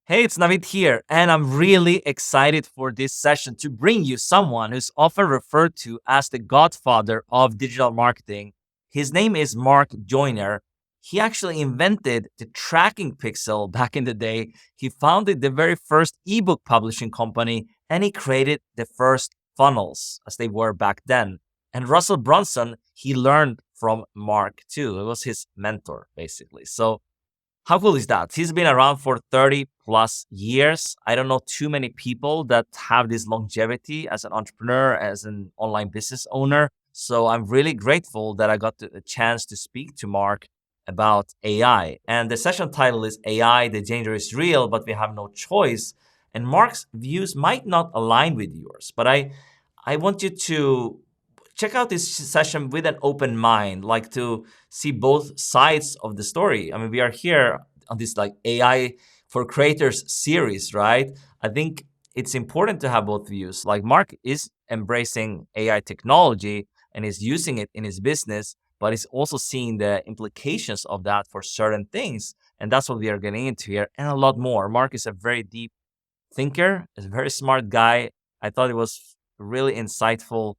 Hey, it's Navid here, and I'm really excited for this session to bring you someone who's often referred to as the godfather of digital marketing. His name is Mark Joyner. He actually invented the tracking pixel back in the day. He founded the very first ebook publishing company, and he created the first funnels as they were back then. And Russell Brunson, he learned from Mark too. It was his mentor, basically. So how cool is that? He's been around for 30 plus years. I don't know too many people that have this longevity as an entrepreneur, as an online business owner. So I'm really grateful that I got a chance to speak to Mark about AI. And the session title is AI, the danger is real, but we have no choice. And Mark's views might not align with yours, but I want you to check out this session with an open mind, like to see both sides of the story. I mean, we are here on this like AI for creators series, right? I think it's important to have both views. Like Mark is embracing AI technology and is using it in his business, but he's also seeing the implications of that for certain things. And that's what we are getting into here and a lot more. Mark is a very deep thinker, is a very smart guy. I thought it was really insightful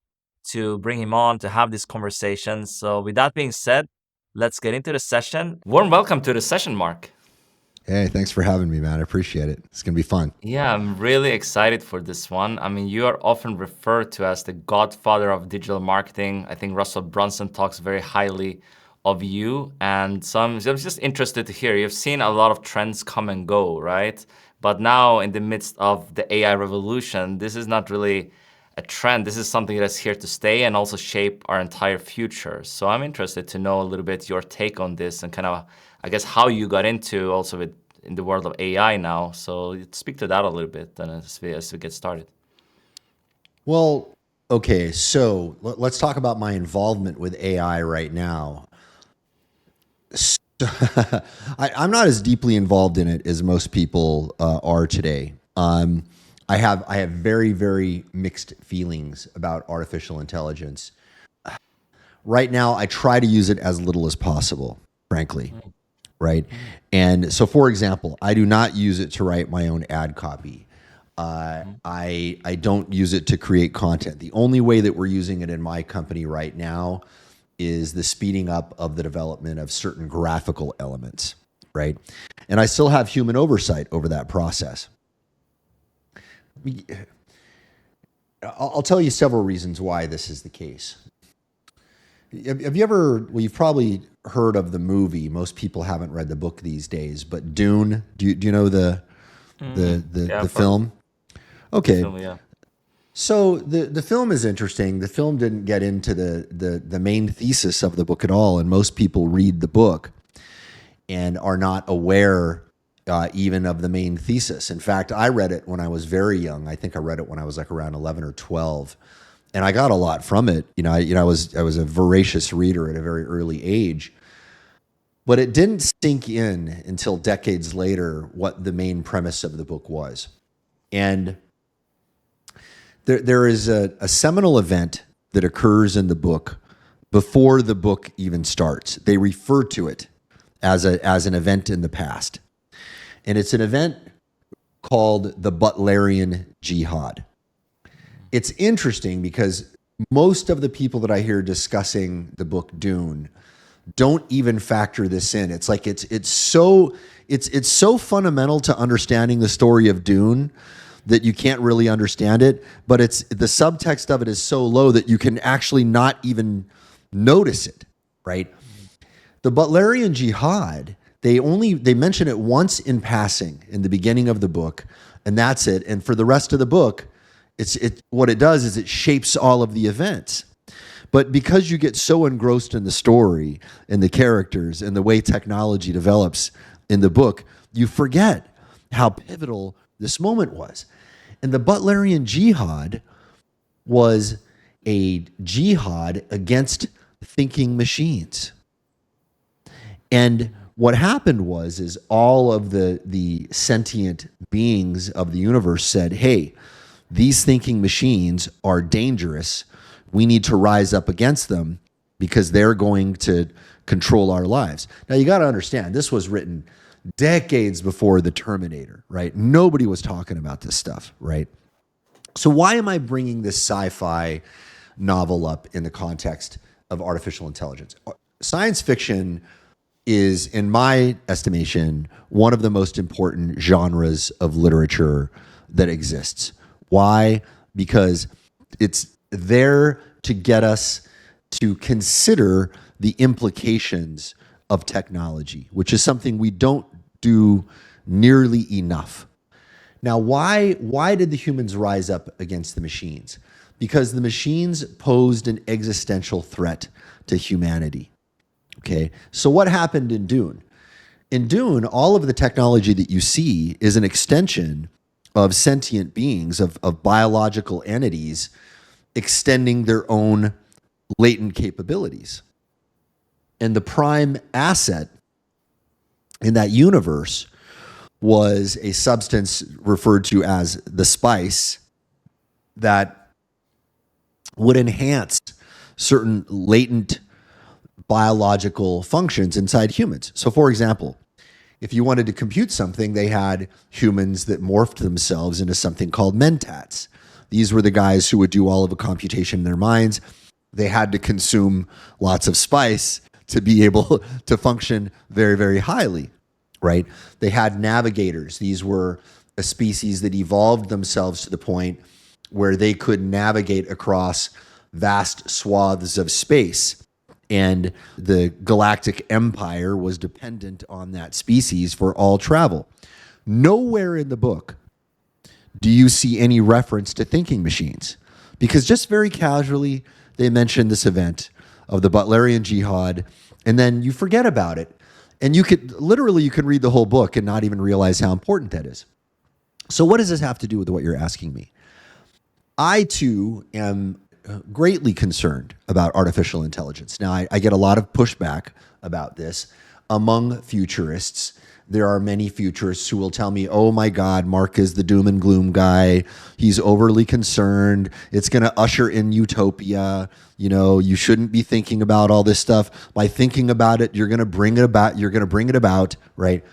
to bring him on to have this conversation. So, with that being said, let's get into the session. Warm welcome to the session, Mark. Hey, thanks for having me, man. I appreciate it. It's going to be fun. Yeah, I'm really excited for this one. I mean, you are often referred to as the godfather of digital marketing. I think Russell Brunson talks very highly of you. And so I'm just interested to hear. You've seen a lot of trends come and go, right? But now, in the midst of the AI revolution, this is not really a trend. This is something that's here to stay and also shape our entire future. So I'm interested to know a little bit your take on this and kind of, I guess, how you got into also with in the world of AI now. So speak to that a little bit then as we get started. Well, okay, so let's talk about my involvement with AI right now. So, I'm not as deeply involved in it as most people are today. I have very very mixed feelings about artificial intelligence. Right now, I try to use it as little as possible, frankly. Right? And so, for example, I do not use it to write my own ad copy. I don't use it to create content. The only way that we're using it in my company right now is the speeding up of the development of certain graphical elements, right? And I still have human oversight over that process. I'll tell you several reasons why this is the case. Have you ever, well, you've probably heard of the movie. Most people haven't read the book these days, but Dune, do you know Yeah, the for film? the Okay. film, yeah. So the film is interesting. The film didn't get into the main thesis of the book at all, and most people read the book and are not aware even of the main thesis. In fact, I read it when I was very young. I think I read it when I was like around 11 or 12, and I got a lot from it. I was a voracious reader at a very early age, but it didn't sink in until decades later what the main premise of the book was. And there is a seminal event that occurs in the book before the book even starts. They refer to it as an event in the past. And it's an event called the Butlerian Jihad. It's interesting because most of the people that I hear discussing the book Dune don't even factor this in. It's like it's so fundamental to understanding the story of Dune that you can't really understand it, but it's the subtext of it is so low that you can actually not even notice it, right? The Butlerian Jihad, they mention it once in passing in the beginning of the book, and that's it. And for the rest of the book, what it does is it shapes all of the events. But because you get so engrossed in the story and the characters and the way technology develops in the book, you forget how pivotal this moment was. And the Butlerian Jihad was a jihad against thinking machines. And what happened is all of the sentient beings of the universe said, hey, these thinking machines are dangerous. We need to rise up against them because they're going to control our lives. Now, you got to understand, this was written decades before the Terminator, right? Nobody was talking about this stuff, right? So why am I bringing this sci-fi novel up in the context of artificial intelligence? Science fiction is, in my estimation, one of the most important genres of literature that exists. Why? Because it's there to get us to consider the implications of technology, which is something we don't do nearly enough. Now, why did the humans rise up against the machines? Because the machines posed an existential threat to humanity. Okay, so what happened in Dune? In Dune, all of the technology that you see is an extension of sentient beings, of biological entities extending their own latent capabilities. And the prime asset in that universe was a substance referred to as the spice that would enhance certain latent biological functions inside humans. So, for example, if you wanted to compute something, they had humans that morphed themselves into something called mentats. These were the guys who would do all of the computation in their minds. They had to consume lots of spice to be able to function very, very highly, right? They had navigators. These were a species that evolved themselves to the point where they could navigate across vast swaths of space. And the galactic empire was dependent on that species for all travel. Nowhere in the book do you see any reference to thinking machines, because just very casually they mention this event of the Butlerian Jihad, and then you forget about it. And you could read the whole book and not even realize how important that is. So what does this have to do with what you're asking me? I too am greatly concerned about artificial intelligence. Now, I get a lot of pushback about this among futurists. There are many futurists who will tell me, oh my God, Mark is the doom and gloom guy. He's overly concerned. It's going to usher in utopia. You know, you shouldn't be thinking about all this stuff. By thinking about it, you're going to bring it about, right?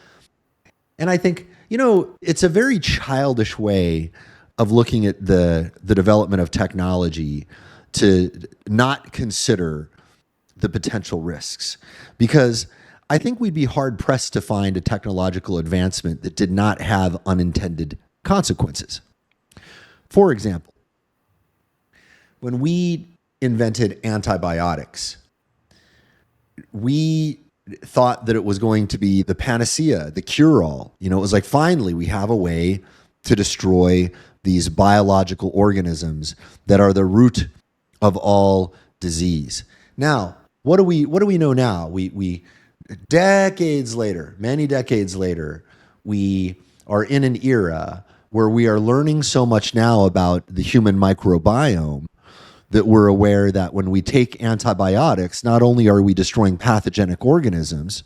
And I think, you know, it's a very childish way of looking at the development of technology to not consider the potential risks, because I think we'd be hard pressed to find a technological advancement that did not have unintended consequences. For example, when we invented antibiotics, we thought that it was going to be the panacea, the cure-all. You know, it was like, finally, we have a way to destroy these biological organisms that are the root of all disease. Now, what do we know now? We decades later, many decades later, we are in an era where we are learning so much now about the human microbiome that we're aware that when we take antibiotics, not only are we destroying pathogenic organisms,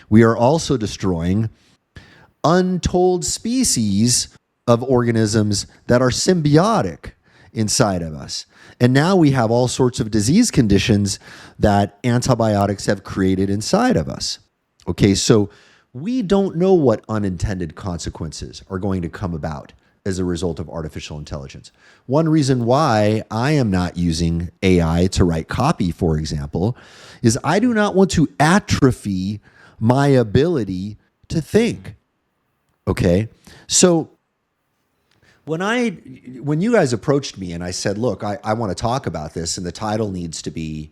we are also destroying untold species of organisms that are symbiotic inside of us. And now we have all sorts of disease conditions that antibiotics have created inside of us. Okay, so we don't know what unintended consequences are going to come about as a result of artificial intelligence. One reason why I am not using AI to write copy, for example, is I do not want to atrophy my ability to think. Okay, so when you guys approached me and I said, look, I want to talk about this, and the title needs to be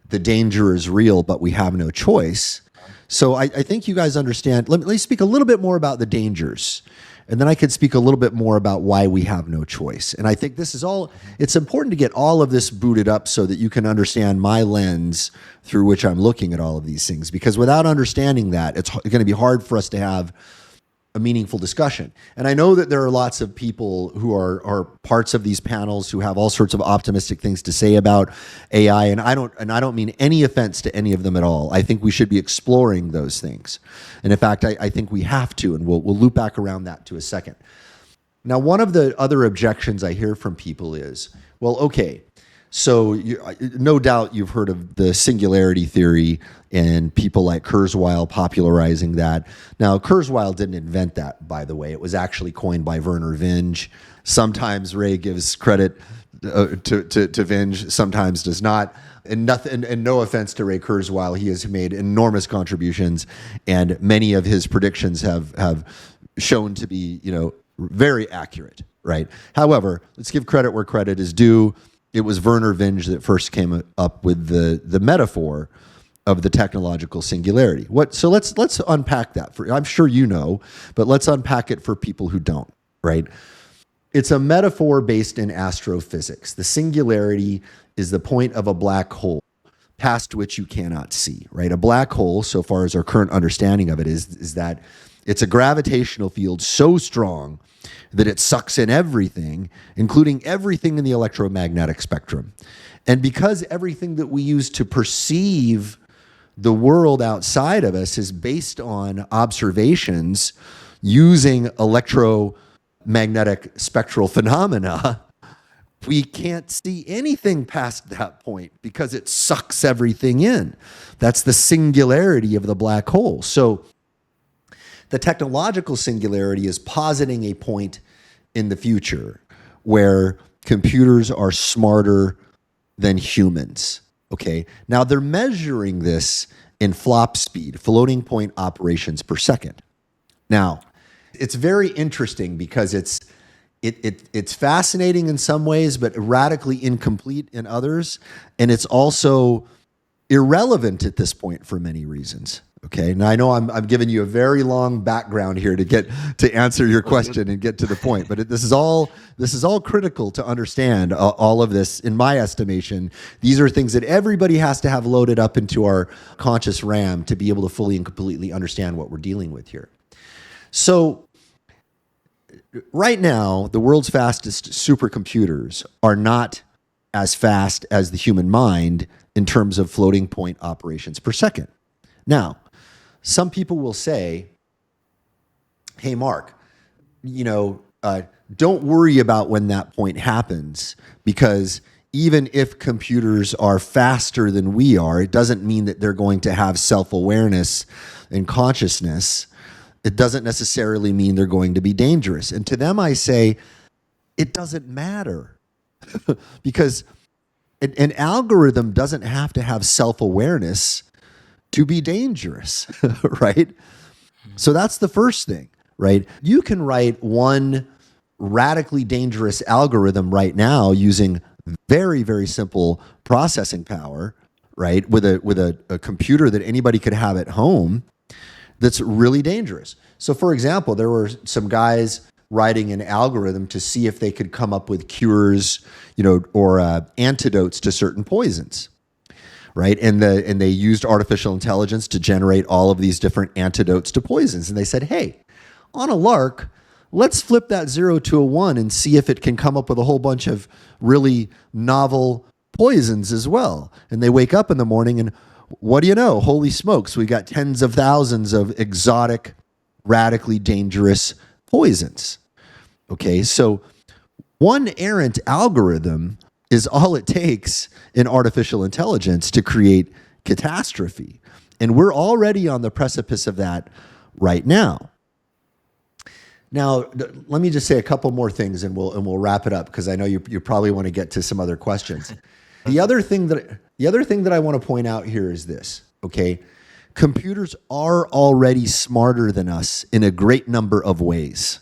"The Danger is Real, but We Have No Choice." So I think you guys understand. Let me speak a little bit more about the dangers, and then I could speak a little bit more about why we have no choice. And I think this is all, it's important to get all of this booted up so that you can understand my lens through which I'm looking at all of these things. Because without understanding that, it's going to be hard for us to have a meaningful discussion. And I know that there are lots of people who are parts of these panels who have all sorts of optimistic things to say about AI, and I don't mean any offense to any of them at all. I think we should be exploring those things. And in fact, I think we have to, and we'll loop back around that to a second. Now, one of the other objections I hear from people is, well, okay, So no doubt you've heard of the singularity theory and people like Kurzweil popularizing that. Now, Kurzweil didn't invent that, by the way. It was actually coined by Werner Vinge. Sometimes Ray gives credit to Vinge, sometimes does not. And no offense to Ray Kurzweil, he has made enormous contributions, and many of his predictions have shown to be, very accurate, right? However, let's give credit where credit is due. It was Werner Vinge that first came up with the metaphor of the technological singularity. So let's unpack that. I'm sure you know, but let's unpack it for people who don't, right? It's a metaphor based in astrophysics. The singularity is the point of a black hole past which you cannot see, right? A black hole, so far as our current understanding of it is that it's a gravitational field so strong that it sucks in everything, including everything in the electromagnetic spectrum. And because everything that we use to perceive the world outside of us is based on observations using electromagnetic spectral phenomena, we can't see anything past that point because it sucks everything in. That's the singularity of the black hole. So the technological singularity is positing a point in the future where computers are smarter than humans. Okay. Now they're measuring this in flop speed, floating point operations per second. Now, it's very interesting because it's fascinating in some ways, but radically incomplete in others. And it's also irrelevant at this point for many reasons. Okay. Now I know I'm giving you a very long background here to answer your question and get to the point, but this is all critical to understand all of this. In my estimation, these are things that everybody has to have loaded up into our conscious RAM to be able to fully and completely understand what we're dealing with here. So right now, the world's fastest supercomputers are not as fast as the human mind in terms of floating point operations per second. Now, some people will say, hey, Mark, don't worry about when that point happens, because even if computers are faster than we are, it doesn't mean that they're going to have self-awareness and consciousness. It doesn't necessarily mean they're going to be dangerous. And to them, I say, it doesn't matter because an algorithm doesn't have to have self-awareness to be dangerous, right? So that's the first thing, right? You can write one radically dangerous algorithm right now using very, very simple processing power, right? With a computer that anybody could have at home that's really dangerous. So for example, there were some guys writing an algorithm to see if they could come up with cures, or antidotes to certain poisons. Right. And they used artificial intelligence to generate all of these different antidotes to poisons. And they said, hey, on a lark, let's flip that 0 to a 1 and see if it can come up with a whole bunch of really novel poisons as well. And they wake up in the morning and what do you know? Holy smokes, we got tens of thousands of exotic, radically dangerous poisons. Okay, so one errant algorithm is all it takes in artificial intelligence to create catastrophe. And we're already on the precipice of that right now. Now, let me just say a couple more things and we'll wrap it up, because I know you probably want to get to some other questions. The other thing that I want to point out here is this, okay? Computers are already smarter than us in a great number of ways.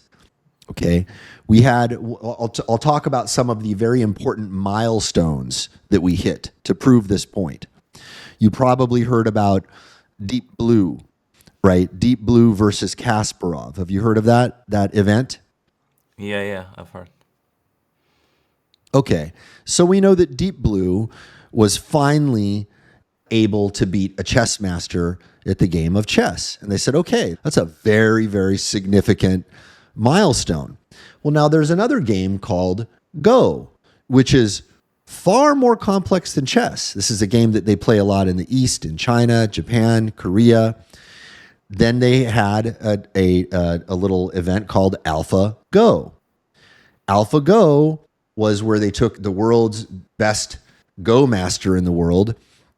Okay, I'll talk about some of the very important milestones that we hit to prove this point. You probably heard about Deep Blue, right? Deep Blue versus Kasparov. Have you heard of that event? Yeah, I've heard. Okay, so we know that Deep Blue was finally able to beat a chess master at the game of chess. And they said, okay, that's a very, very significant milestone. Well, now there's another game called Go, which is far more complex than chess. This is a game that they play a lot in the East, in China, Japan, Korea. Then they had a little event called Alpha Go. Alpha Go was where they took the world's best Go master in the world,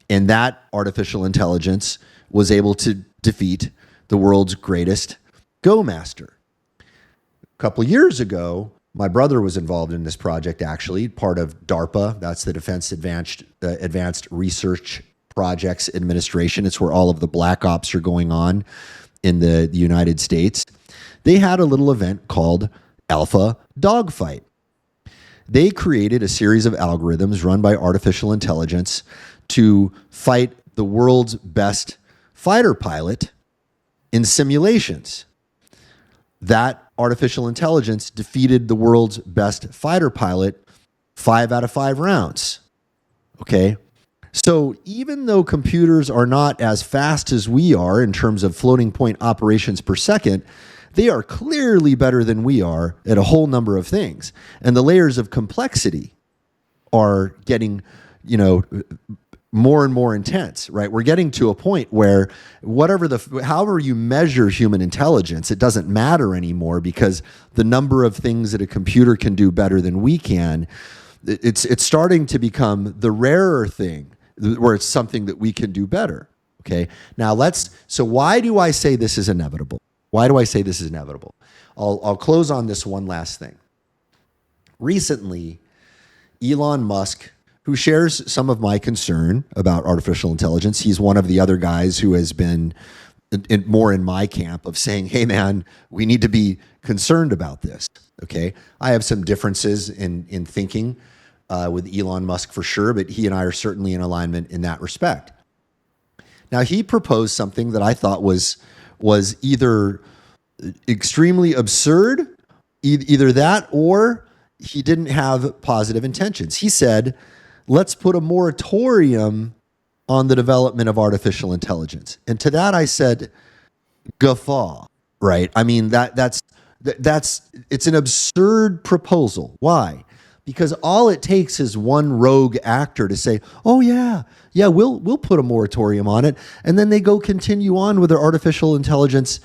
and that artificial intelligence was able to defeat the world's greatest Go master. A couple of years ago, my brother was involved in this project, actually, part of DARPA. That's the Defense Advanced Research Projects Administration. It's where all of the black ops are going on in the United States. They had a little event called Alpha Dogfight. They created a series of algorithms run by artificial intelligence to fight the world's best fighter pilot in simulations. That artificial intelligence defeated the world's best fighter pilot 5 out of 5 rounds. Okay? So even though computers are not as fast as we are in terms of floating point operations per second, they are clearly better than we are at a whole number of things. And the layers of complexity are getting, more and more intense, right? We're getting to a point where however you measure human intelligence, it doesn't matter anymore, because the number of things that a computer can do better than we can, it's starting to become the rarer thing, where it's something that we can do better. Okay. Now so why do I say this is inevitable? Why do I say this is inevitable? I'll close on this one last thing. Recently, Elon Musk, who shares some of my concern about artificial intelligence, he's one of the other guys who has been more in my camp of saying, hey man, we need to be concerned about this. Okay. I have some differences in thinking with Elon Musk for sure, but he and I are certainly in alignment in that respect. Now, he proposed something that I thought was either extremely absurd, either that, or he didn't have positive intentions. He said, let's put a moratorium on the development of artificial intelligence. And to that I said, guffaw, right? I mean, it's an absurd proposal. Why? Because all it takes is one rogue actor to say, oh yeah, we'll put a moratorium on it. And then they go continue on with their artificial intelligence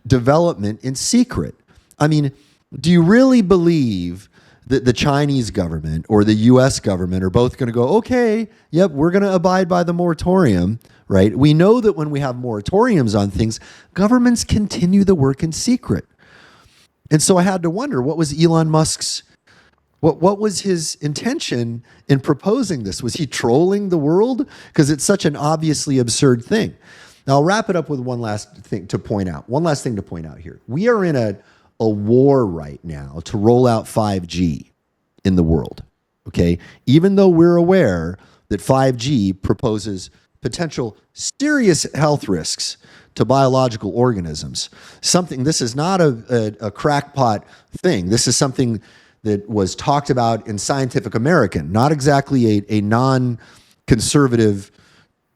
development in secret. I mean, do you really believe that the Chinese government or the US government are both going to go, okay, yep, we're going to abide by the moratorium, right? We know that when we have moratoriums on things, governments continue the work in secret. And so I had to wonder, what was Elon Musk's, what was his intention in proposing this? Was he trolling the world? Because it's such an obviously absurd thing. Now, I'll wrap it up with one last thing to point out. One last thing to point out here. We are in a war right now to roll out 5G in the world, okay? Even though we're aware that 5G proposes potential serious health risks to biological organisms. This is not a crackpot thing. This is something that was talked about in Scientific American, not exactly a non-conservative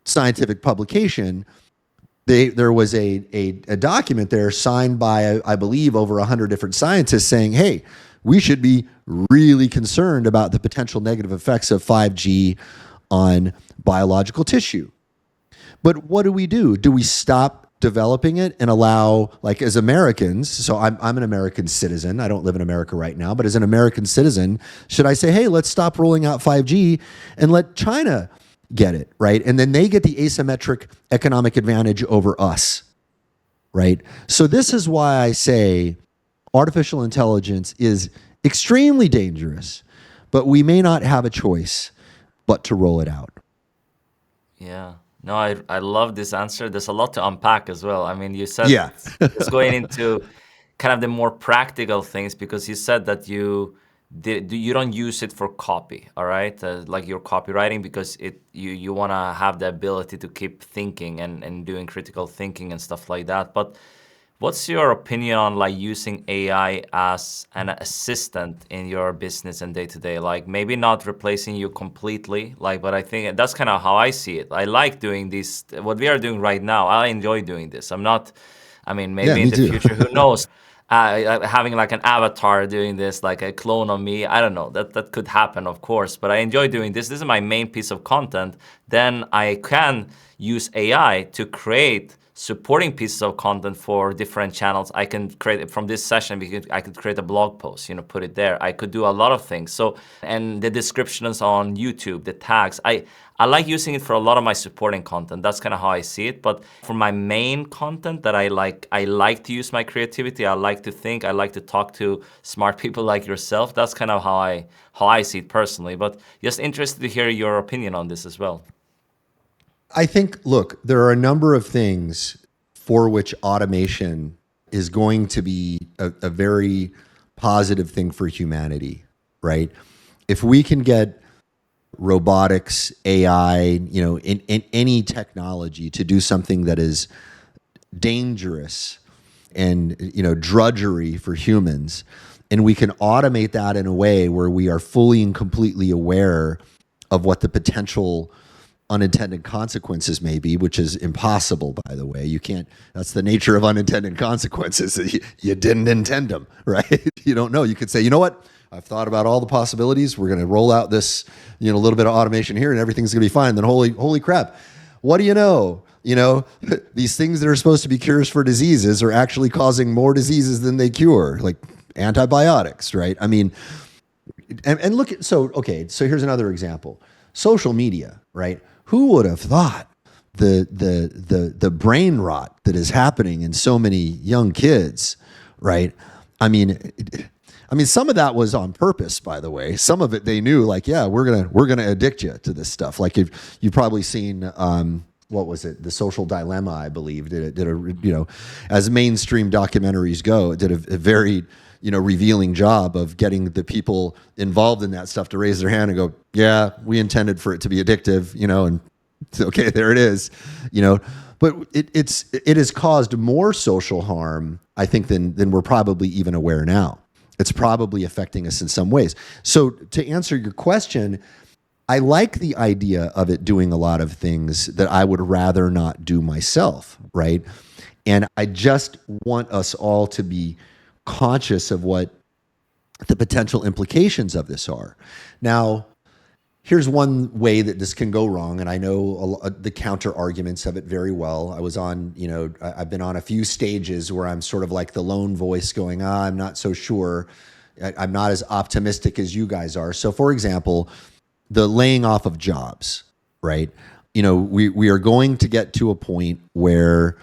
scientific publication. There was a document there signed by, I believe, over 100 different scientists saying, hey, we should be really concerned about the potential negative effects of 5G on biological tissue. But what do? Do we stop developing it and allow, like, as Americans, so I'm an American citizen. I don't live in America right now, but as an American citizen, should I say, hey, let's stop rolling out 5G and let China get it, right? And then they get the asymmetric economic advantage over us, right? So this is why I say artificial intelligence is extremely dangerous, but we may not have a choice but to roll it out. Yeah. No, I love this answer. There's a lot to unpack as well. I mean, you said Yeah. it's going into kind of the more practical things, because you said that you don't use it for copy, all right? Like your copywriting, because you want to have the ability to keep thinking and doing critical thinking and stuff like that. But what's your opinion on like using AI as an assistant in your business and day to day? Like maybe not replacing you completely, but I think that's kind of how I see it. I like doing this, what we are doing right now. I enjoy doing this. Maybe in the future, who knows? Having like an avatar doing this, like a clone of me, I don't know. That could happen, of course. But I enjoy doing this. This is my main piece of content. Then I can use AI to create supporting pieces of content for different channels. I can create from this session. I could create a blog post, put it there. I could do a lot of things. So, and the descriptions on YouTube, the tags, I like using it for a lot of my supporting content. That's kind of how I see it. But for my main content that I like to use my creativity. I like to think. I like to talk to smart people like yourself. That's kind of how I see it personally. But just interested to hear your opinion on this as well. I think, look, there are a number of things for which automation is going to be a very positive thing for humanity, right? If we can get robotics, AI, in any technology to do something that is dangerous and, drudgery for humans, and we can automate that in a way where we are fully and completely aware of what the potential unintended consequences may be, which is impossible, by the way. You can't, that's the nature of unintended consequences. You didn't intend them, right? You don't know. You could say, you know what? I've thought about all the possibilities. We're going to roll out this, little bit of automation here and everything's going to be fine. Then holy crap. What do you know? These things that are supposed to be cures for diseases are actually causing more diseases than they cure, like antibiotics, right? I mean, and look at, so here's another example. Social media, right? Who would have thought the brain rot that is happening in so many young kids, right? I mean, some of that was on purpose, by the way. Some of it they knew, like, yeah, we're gonna addict you to this stuff. Like, if you've probably seen, what was it? The Social Dilemma, I believe, did a as mainstream documentaries go, it did a very revealing job of getting the people involved in that stuff to raise their hand and go, yeah, we intended for it to be addictive, and okay, there it is, but it has caused more social harm, I think, than we're probably even aware now. It's probably affecting us in some ways. So to answer your question, I like the idea of it doing a lot of things that I would rather not do myself, right? And I just want us all to be conscious of what the potential implications of this are. Now, here's one way that this can go wrong, and I know the counter arguments of it very well. I was on, I've been on a few stages where I'm sort of like the lone voice going, I'm not so sure. I'm not as optimistic as you guys are. So, for example, the laying off of jobs, right? We are going to get to a point where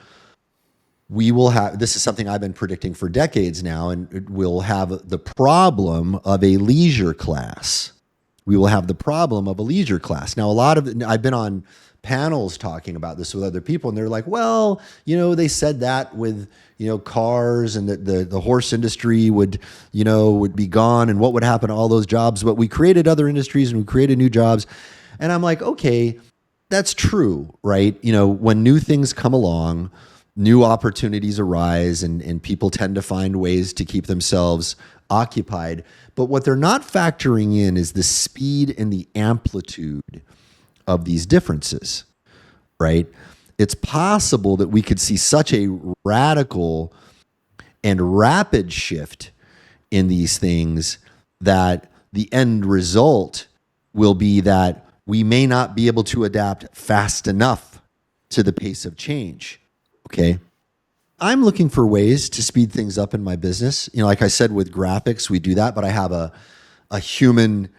we will have, this is something I've been predicting for decades now, and we'll have the problem of a leisure class. We will have the problem of a leisure class. Now, I've been on panels talking about this with other people, and they're like, well, they said that with, cars, and that the horse industry would be gone, and what would happen to all those jobs. But we created other industries and we created new jobs. And I'm like, okay, that's true, right? When new things come along, new opportunities arise, and people tend to find ways to keep themselves occupied. But what they're not factoring in is the speed and the amplitude of these differences, right? It's possible that we could see such a radical and rapid shift in these things that the end result will be that we may not be able to adapt fast enough to the pace of change. Okay. I'm looking for ways to speed things up in my business. Like I said, with graphics, we do that, but I have a human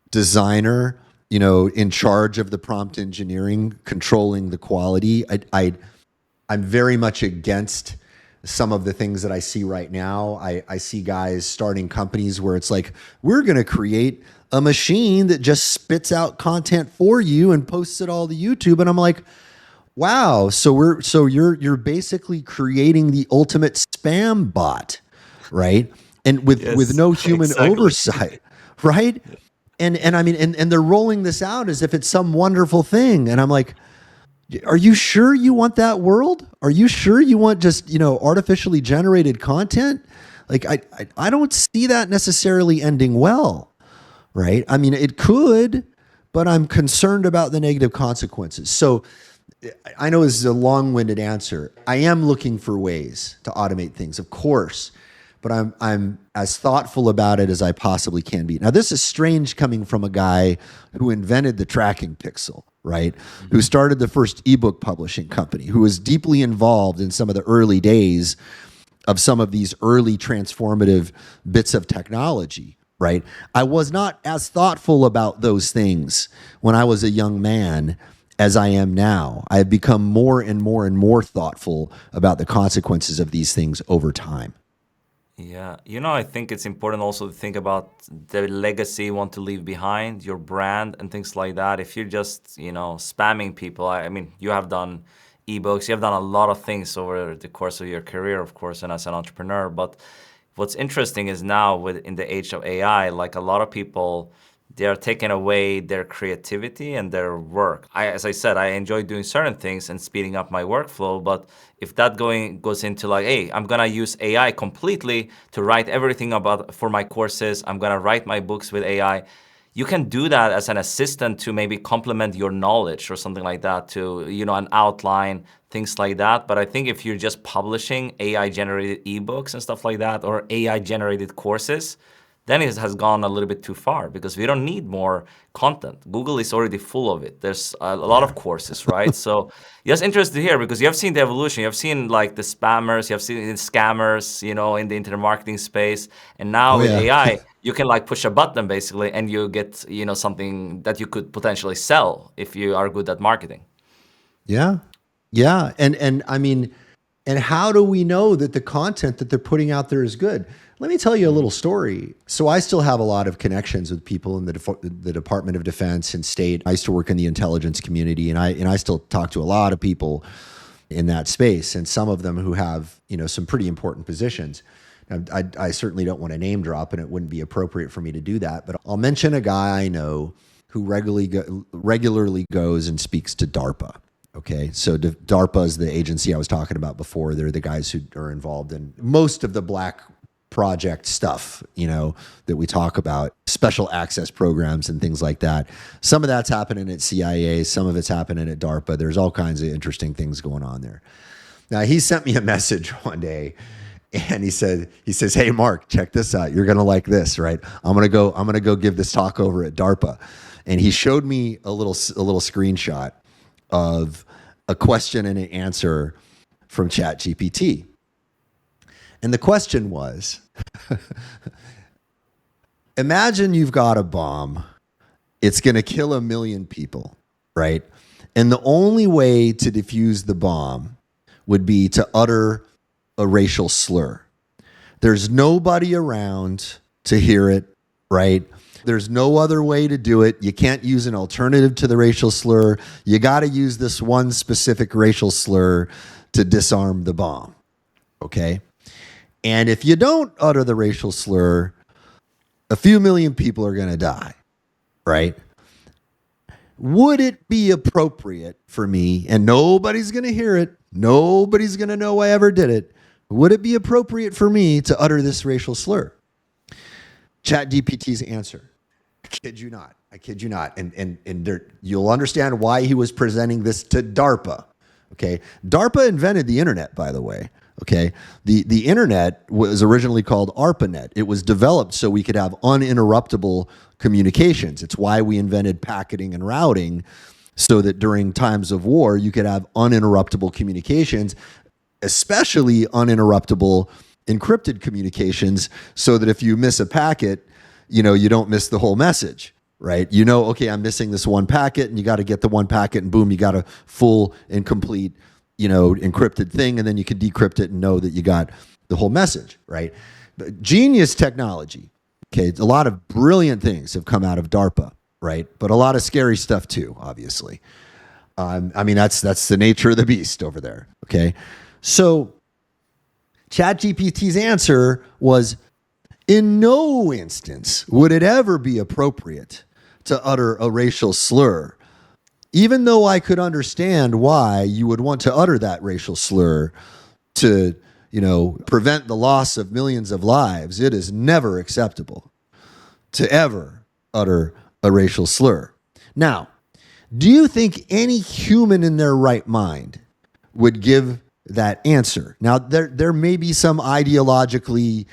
designer, in charge of the prompt engineering, controlling the quality. I'm very much against some of the things that I see right now. I see guys starting companies where it's like, we're going to create a machine that just spits out content for you and posts it all to YouTube. And I'm like, wow, so you're basically creating the ultimate spam bot, right? And with no human oversight, right? And I mean, and they're rolling this out as if it's some wonderful thing. And I'm like, are you sure you want that world? Are you sure you want just, artificially generated content? Like, I don't see that necessarily ending well, right? I mean, it could, but I'm concerned about the negative consequences. So I know this is a long-winded answer. I am looking for ways to automate things, of course, but I'm as thoughtful about it as I possibly can be. Now, this is strange coming from a guy who invented the tracking pixel, right? Who started the first ebook publishing company, who was deeply involved in some of the early days of some of these early transformative bits of technology, right? I was not as thoughtful about those things when I was a young man as I am now. I have become more and more and more thoughtful about the consequences of these things over time. Yeah, I think it's important also to think about the legacy you want to leave behind, your brand and things like that. If you're just, spamming people, I mean, you have done ebooks, you have done a lot of things over the course of your career, of course, and as an entrepreneur. But what's interesting is now in the age of AI, like a lot of people, they are taking away their creativity and their work. As I said, I enjoy doing certain things and speeding up my workflow, but if that goes into like, hey, I'm gonna use AI completely to write everything for my courses, I'm gonna write my books with AI. You can do that as an assistant to maybe complement your knowledge or something like that, to an outline, things like that. But I think if you're just publishing AI generated ebooks and stuff like that, or AI generated courses, then it has gone a little bit too far, because we don't need more content. Google is already full of it. There's a lot of courses, right? So just interested to hear, because you have seen the evolution. You have seen like the spammers, you have seen the scammers, in the internet marketing space. And now Oh with yeah. AI, you can like push a button basically, and you get, something that you could potentially sell if you are good at marketing. Yeah. Yeah. And I mean, and how do we know that the content that they're putting out there is good? Let me tell you a little story. So I still have a lot of connections with people in the Department of Defense and state. I used to work in the intelligence community, and I still talk to a lot of people in that space, and some of them who have, some pretty important positions. Now, I certainly don't want to name drop, and it wouldn't be appropriate for me to do that, but I'll mention a guy I know who regularly goes and speaks to DARPA. Okay, so DARPA is the agency I was talking about before. They're the guys who are involved in most of the black project stuff, that we talk about, special access programs and things like that. Some of that's happening at CIA, some of it's happening at DARPA. There's all kinds of interesting things going on there. Now, he sent me a message one day, and he says, "Hey, Mark, check this out. You're gonna like this, right? I'm gonna go give this talk over at DARPA." And he showed me a little screenshot of a question and an answer from ChatGPT. And the question was, imagine you've got a bomb. It's going to kill 1 million people, right? And the only way to defuse the bomb would be to utter a racial slur. There's nobody around to hear it, right? There's no other way to do it. You can't use an alternative to the racial slur. You got to use this one specific racial slur to disarm the bomb, okay? And if you don't utter the racial slur, a few million people are going to die, right? Would it be appropriate for me, and nobody's going to hear it, nobody's going to know I ever did it, would it be appropriate for me to utter this racial slur? ChatGPT's answer: I kid you not. I kid you not. And there, you'll understand why he was presenting this to DARPA. Okay. DARPA invented the internet, by the way. Okay. The internet was originally called ARPANET. It was developed so we could have uninterruptible communications. It's why we invented packeting and routing, so that during times of war, you could have uninterruptible communications, especially uninterruptible encrypted communications, so that if you miss a packet, you don't miss the whole message, right? Okay, I'm missing this one packet, and you got to get the one packet, and boom, you got a full and complete, encrypted thing, and then you can decrypt it and know that you got the whole message, right? But genius technology. Okay, a lot of brilliant things have come out of DARPA, right? But a lot of scary stuff too, obviously. That's the nature of the beast over there. Okay, so ChatGPT's answer was, in no instance would it ever be appropriate to utter a racial slur. Even though I could understand why you would want to utter that racial slur to, prevent the loss of millions of lives, it is never acceptable to ever utter a racial slur. Now, do you think any human in their right mind would give that answer. Now, there may be some ideologically,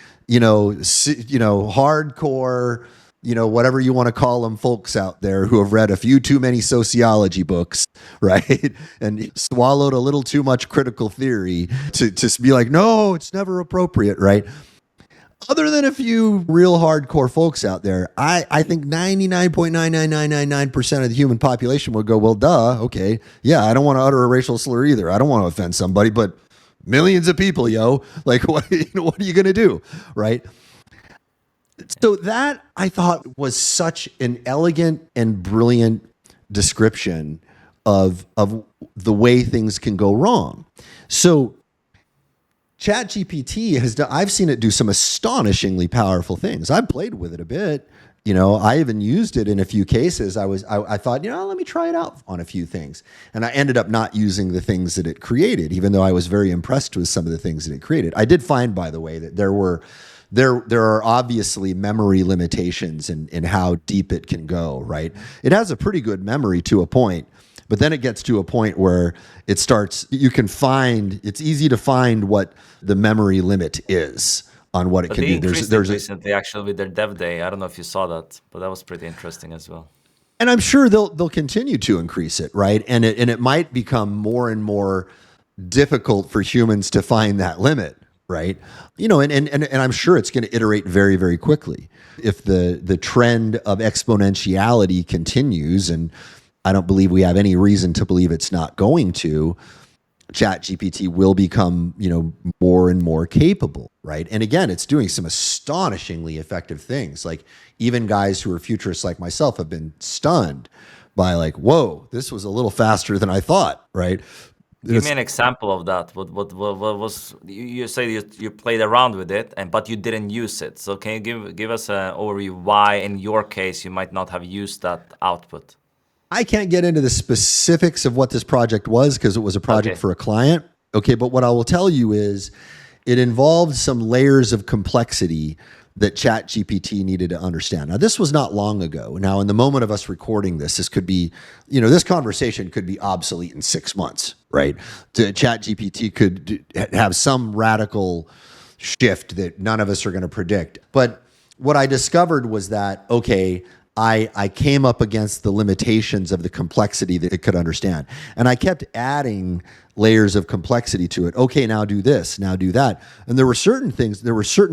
hardcore, whatever you want to call them, folks out there who have read a few too many sociology books, right, and swallowed a little too much critical theory to be like, no, it's never appropriate, right? Other than a few real hardcore folks out there, I think 99.99999% of the human population would go, well, duh, okay. Yeah, I don't want to utter a racial slur either. I don't want to offend somebody, but millions of people, yo. Like, what are you going to do? Right? So that I thought was such an elegant and brilliant description of the way things can go wrong. So ChatGPT has done, I've seen it do some astonishingly powerful things. I've played with it a bit. I even used it in a few cases. I thought, let me try it out on a few things. And I ended up not using the things that it created, even though I was very impressed with some of the things that it created. I did find, by the way, that there are obviously memory limitations in how deep it can go, right? It has a pretty good memory to a point, but then it gets to a point where it's easy to find what the memory limit is on what it But can they do. increased it recently, actually, with their dev day. I don't know if you saw that, but that was pretty interesting as well. And I'm sure they'll continue to increase it, right? And it might become more and more difficult for humans to find that limit, right? And I'm sure it's going to iterate very, very quickly. If the trend of exponentiality continues, and I don't believe we have any reason to believe it's not going to, ChatGPT will become, more and more capable, right? And again, it's doing some astonishingly effective things. Like, even guys who are futurists like myself have been stunned by, like, whoa, this was a little faster than I thought, right? Give me an example of that. What was you say you played around with it, but you didn't use it. So can you give us an overview why, in your case, you might not have used that output? I can't get into the specifics of what this project was because it was a project Okay. for a client. Okay, but what I will tell you is it involved some layers of complexity that ChatGPT needed to understand. Now, this was not long ago. Now, in the moment of us recording this could be, this conversation could be obsolete in 6 months, right? ChatGPT could have some radical shift that none of us are going to predict. But what I discovered was that, okay, I came up against the limitations of the complexity that it could understand. And I kept adding layers of complexity to it. Okay, now do this, now do that. And there were certain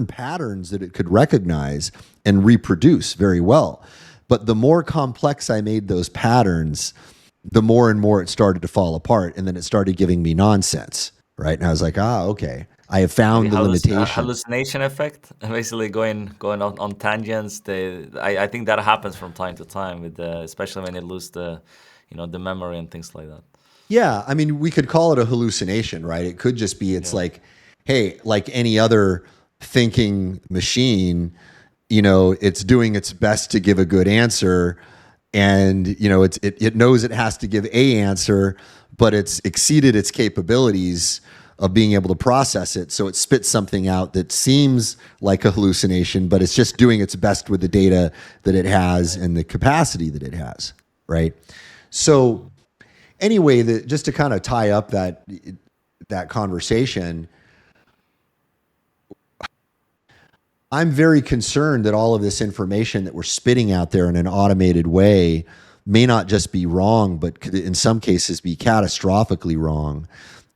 patterns that it could recognize and reproduce very well. But the more complex I made those patterns, the more and more it started to fall apart. And then it started giving me nonsense, right? And I was like, okay. I have Maybe found the limitation. hallucination effect, basically going on tangents. I think that happens from time to time, with especially when you lose the memory and things like that. Yeah, I mean, we could call it a hallucination, right? It could just be, it's Yeah. like, hey, like any other thinking machine, it's doing its best to give a good answer, and it knows it has to give a answer, but it's exceeded its capabilities of being able to process it, so it spits something out that seems like a hallucination, but it's just doing its best with the data that it has and the capacity that it has, right? So anyway, just to kind of tie up that conversation, I'm very concerned that all of this information that we're spitting out there in an automated way may not just be wrong, but could in some cases be catastrophically wrong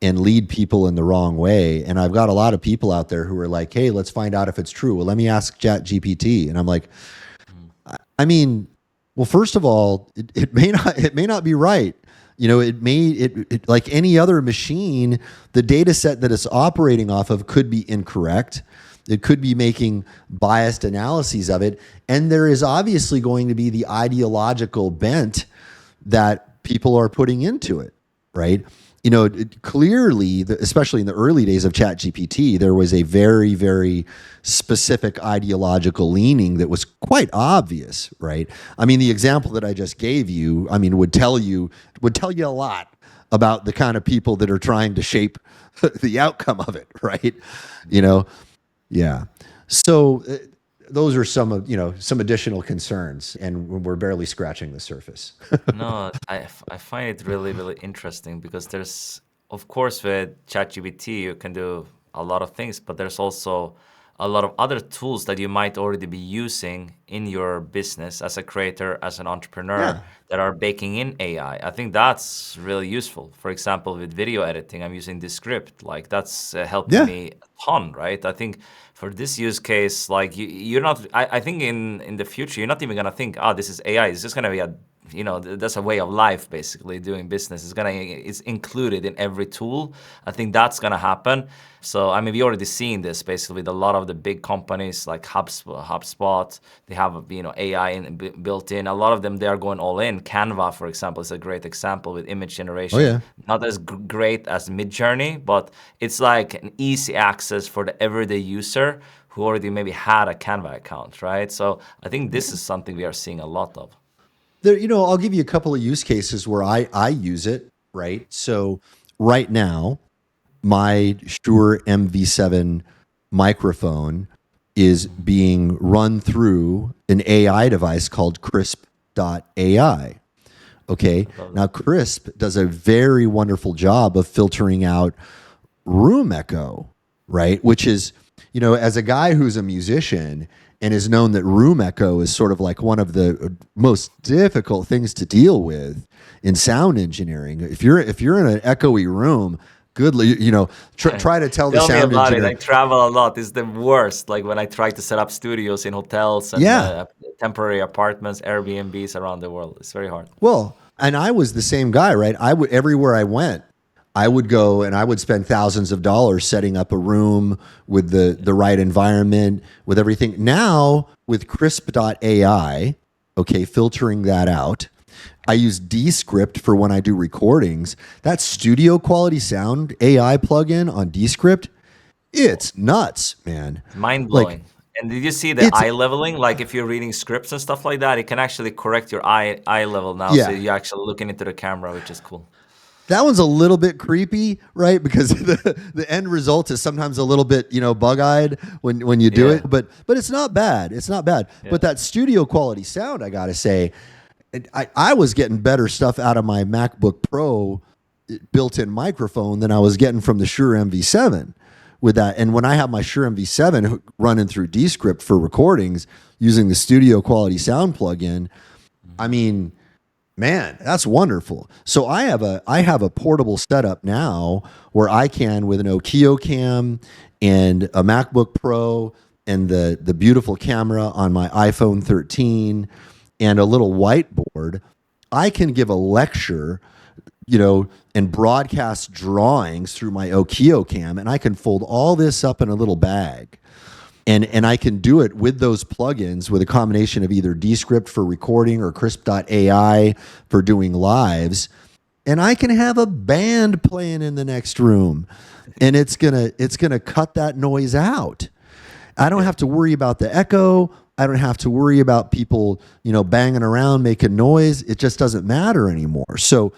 and lead people in the wrong way. And I've got a lot of people out there who are like, hey, let's find out if it's true. Well, let me ask ChatGPT. And I'm like, I mean, well, first of all, it may not be right. It like any other machine, the data set that it's operating off of could be incorrect. It could be making biased analyses of it. And there is obviously going to be the ideological bent that people are putting into it, right? Clearly, especially in the early days of ChatGPT, there was a very, very specific ideological leaning that was quite obvious, right? I mean, the example that I just gave you, I mean, would tell you a lot about the kind of people that are trying to shape the outcome of it, right? Yeah. So those are some additional concerns, and we're barely scratching the surface. No, I find it really, really interesting because there's of course, with ChatGPT, you can do a lot of things, but there's also a lot of other tools that you might already be using in your business as a creator, as an entrepreneur, Yeah. that are baking in AI. I think that's really useful. For example, with video editing, I'm using Descript. Like that's helping Yeah. me a ton, right? I think for this use case, like you're not. I think in the future, you're not even gonna think, oh, this is AI. It's just gonna be a that's a way of life basically. Doing business is it's included in every tool. I think that's gonna happen. So I mean, we already seen this basically with a lot of the big companies like HubSpot. They have AI built in. A lot of them, they are going all in. Canva, for example, is a great example with image Oh generation. yeah. Not as great as Midjourney, but it's like an easy access for the everyday user who already maybe had a Canva account, right? So I think this is something we are seeing a lot of. There, I'll give you a couple of use cases where I use it, right? So right now, my Shure MV7 microphone is being run through an AI device called Crisp.ai. Okay. Now, Crisp does a very wonderful job of filtering out room echo, right? Which is, as a guy who's a musician and is known that room echo is sort of like one of the most difficult things to deal with in sound engineering. If you're in an echoey room, try to tell the Tell me sound about it. engineer. I travel a lot. It's the worst. Like when I try to set up studios in hotels and Yeah. temporary apartments, Airbnbs around the world. It's very hard. Well, and I was the same guy, right? I would everywhere I went, I would go and I would spend thousands of dollars setting up a room with the right environment, with everything. Now with Crisp.ai, okay, filtering that out. I use Descript for when I do recordings. That studio quality sound AI plugin on Descript, it's nuts, man. Mind Like blowing. And did you see the it's eye leveling? Like if you're reading scripts and stuff like that, it can actually correct your eye level now. So yeah. you're actually looking into the camera, which is cool. That one's a little bit creepy, right? Because the end result is sometimes a little bit, bug-eyed when you do Yeah. it, but it's not bad. It's not bad. Yeah. But that studio quality sound, I gotta say, I was getting better stuff out of my MacBook Pro built-in microphone than I was getting from the Shure MV7 with that. And when I have my Shure MV7 running through Descript for recordings using the studio quality sound plugin, I mean, man, that's wonderful. So I have a portable setup now where I can, with an Okio cam and a MacBook Pro and the beautiful camera on my iPhone 13 and a little whiteboard, I can give a lecture, and broadcast drawings through my Okio cam, and I can fold all this up in a little bag. And I can do it with those plugins with a combination of either Descript for recording or Crisp.ai for doing lives. And I can have a band playing in the next room, and it's gonna cut that noise out. I don't have to worry about the echo. I don't have to worry about people, banging around making noise. It just doesn't matter anymore. So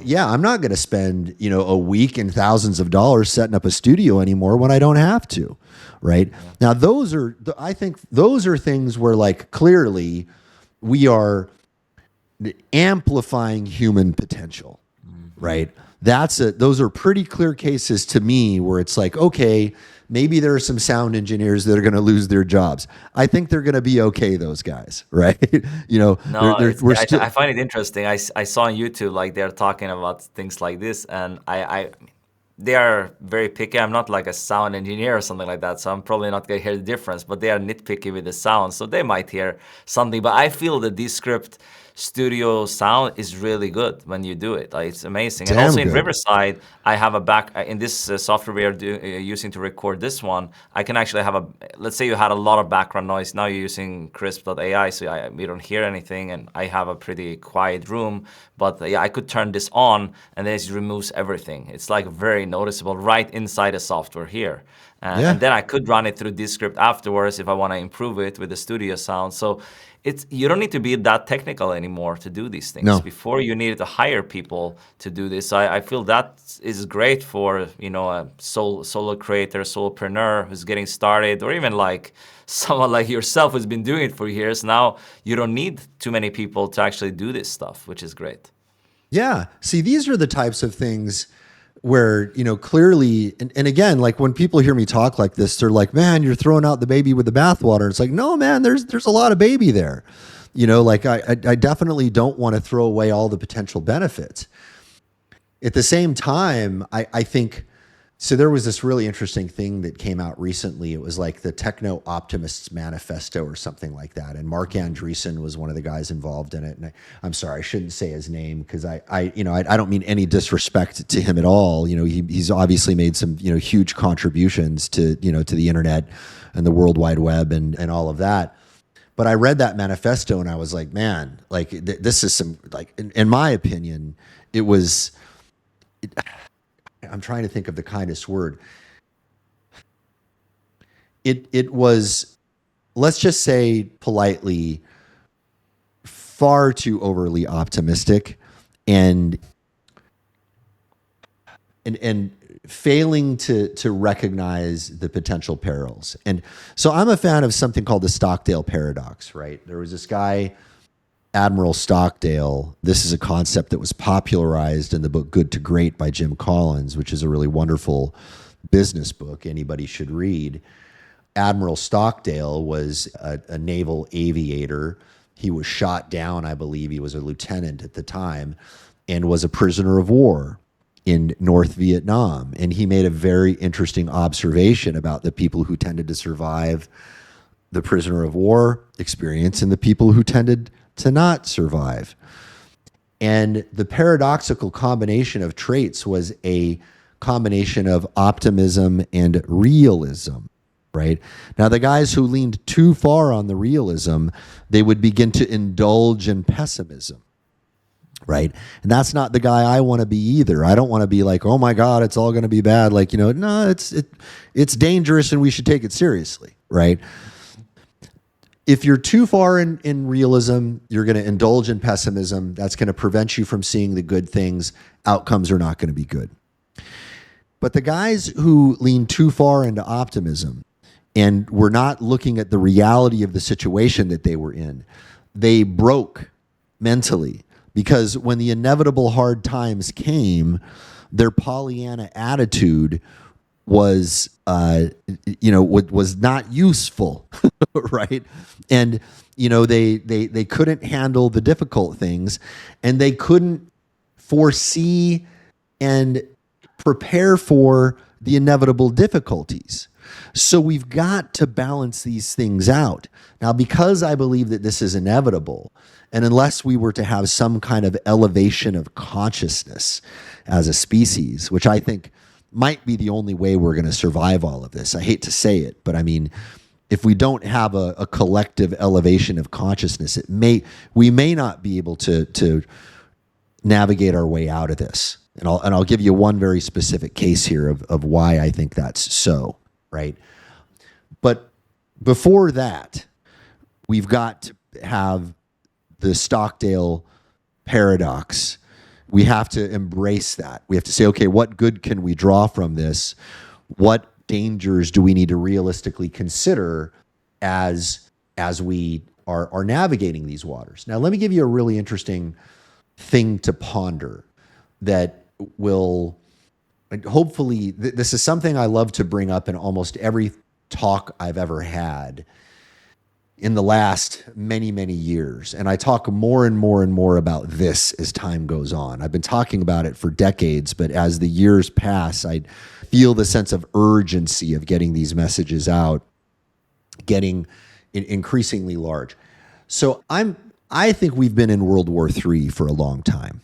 yeah, I'm not going to spend, a week and thousands of dollars setting up a studio anymore when I don't have to. Right. Yeah. Now, I think those are things where, like, clearly we are amplifying human potential. Right. Those are pretty clear cases to me where it's like, okay, maybe there are some sound engineers that are going to lose their jobs. I think they're going to be okay, those guys, right? No, we're still. I find it interesting. I saw on YouTube like they're talking about things like this, and they are very picky. I'm not like a sound engineer or something like that, so I'm probably not gonna hear the difference. But they are nitpicky with the sound, so they might hear something. But I feel the Descript studio sound is really good when you do it. Like, it's amazing. And Damn also in good. Riverside, I have a in this software we are using to record this one. I can actually have let's say you had a lot of background noise. Now you're using Crisp.ai, so we don't hear anything, and I have a pretty quiet room. But yeah, I could turn this on, and then it removes everything. It's like very noticeable right inside the software here. Yeah. And then I could run it through Descript afterwards if I want to improve it with the studio sound. So you don't need to be that technical anymore to do these things. No. Before, you needed to hire people to do this. I feel that is great for a solo creator, solopreneur who's getting started, or even like someone like yourself who's been doing it for years. Now you don't need too many people to actually do this stuff, which is great. Yeah. See, these are the types of things where, clearly, and again, like when people hear me talk like this, they're like, man, you're throwing out the baby with the bathwater. It's like, no, man, there's a lot of baby there. Like I definitely don't want to throw away all the potential benefits. At the same time, I think, so there was this really interesting thing that came out recently. It was like the Techno Optimists Manifesto or something like that. And Mark Andreessen was one of the guys involved in it. And I'm sorry, I shouldn't say his name because I don't mean any disrespect to him at all. He's obviously made some, huge contributions to the internet and the World Wide Web and all of that. But I read that manifesto and I was like, man, like this is some, like, in my opinion, it was, I'm trying to think of the kindest word. It was, let's just say politely, far too overly optimistic and failing to recognize the potential perils. And so I'm a fan of something called the Stockdale paradox, right? There was this guy, Admiral Stockdale. This is a concept that was popularized in the book Good to Great by Jim Collins, which is a really wonderful business book anybody should read. Admiral Stockdale was a naval aviator. He was shot down, I believe he was a lieutenant at the time, and was a prisoner of war in North Vietnam. And he made a very interesting observation about the people who tended to survive the prisoner of war experience and the people who tended to not survive. And the paradoxical combination of traits was a combination of optimism and realism, right? Now, the guys who leaned too far on the realism, they would begin to indulge in pessimism, right? And that's not the guy I want to be either. I don't want to be like, oh my God, it's all going to be bad. Like, no, it's dangerous and we should take it seriously, right? If you're too far in realism, you're going to indulge in pessimism. That's going to prevent you from seeing the good things. Outcomes are not going to be good. But the guys who lean too far into optimism and were not looking at the reality of the situation that they were in, they broke mentally, because when the inevitable hard times came, their Pollyanna attitude was not useful, right? And they couldn't handle the difficult things, and they couldn't foresee and prepare for the inevitable difficulties. So we've got to balance these things out. Now, because I believe that this is inevitable, and unless we were to have some kind of elevation of consciousness as a species, which I think might be the only way we're going to survive all of this. I hate to say it, but I mean, if we don't have a collective elevation of consciousness, we may not be able to navigate our way out of this. And I'll give you one very specific case here of why I think that's so, right? But before that, we've got to have the Stockdale paradox. We have to embrace that. We have to say, okay, what good can we draw from this? What dangers do we need to realistically consider as we are navigating these waters? Now, let me give you a really interesting thing to ponder that will hopefully, this is something I love to bring up in almost every talk I've ever had in the last many, many years. And I talk more and more and more about this as time goes on. I've been talking about it for decades, but as the years pass, I feel the sense of urgency of getting these messages out, getting increasingly large. So I think we've been in World War III for a long time.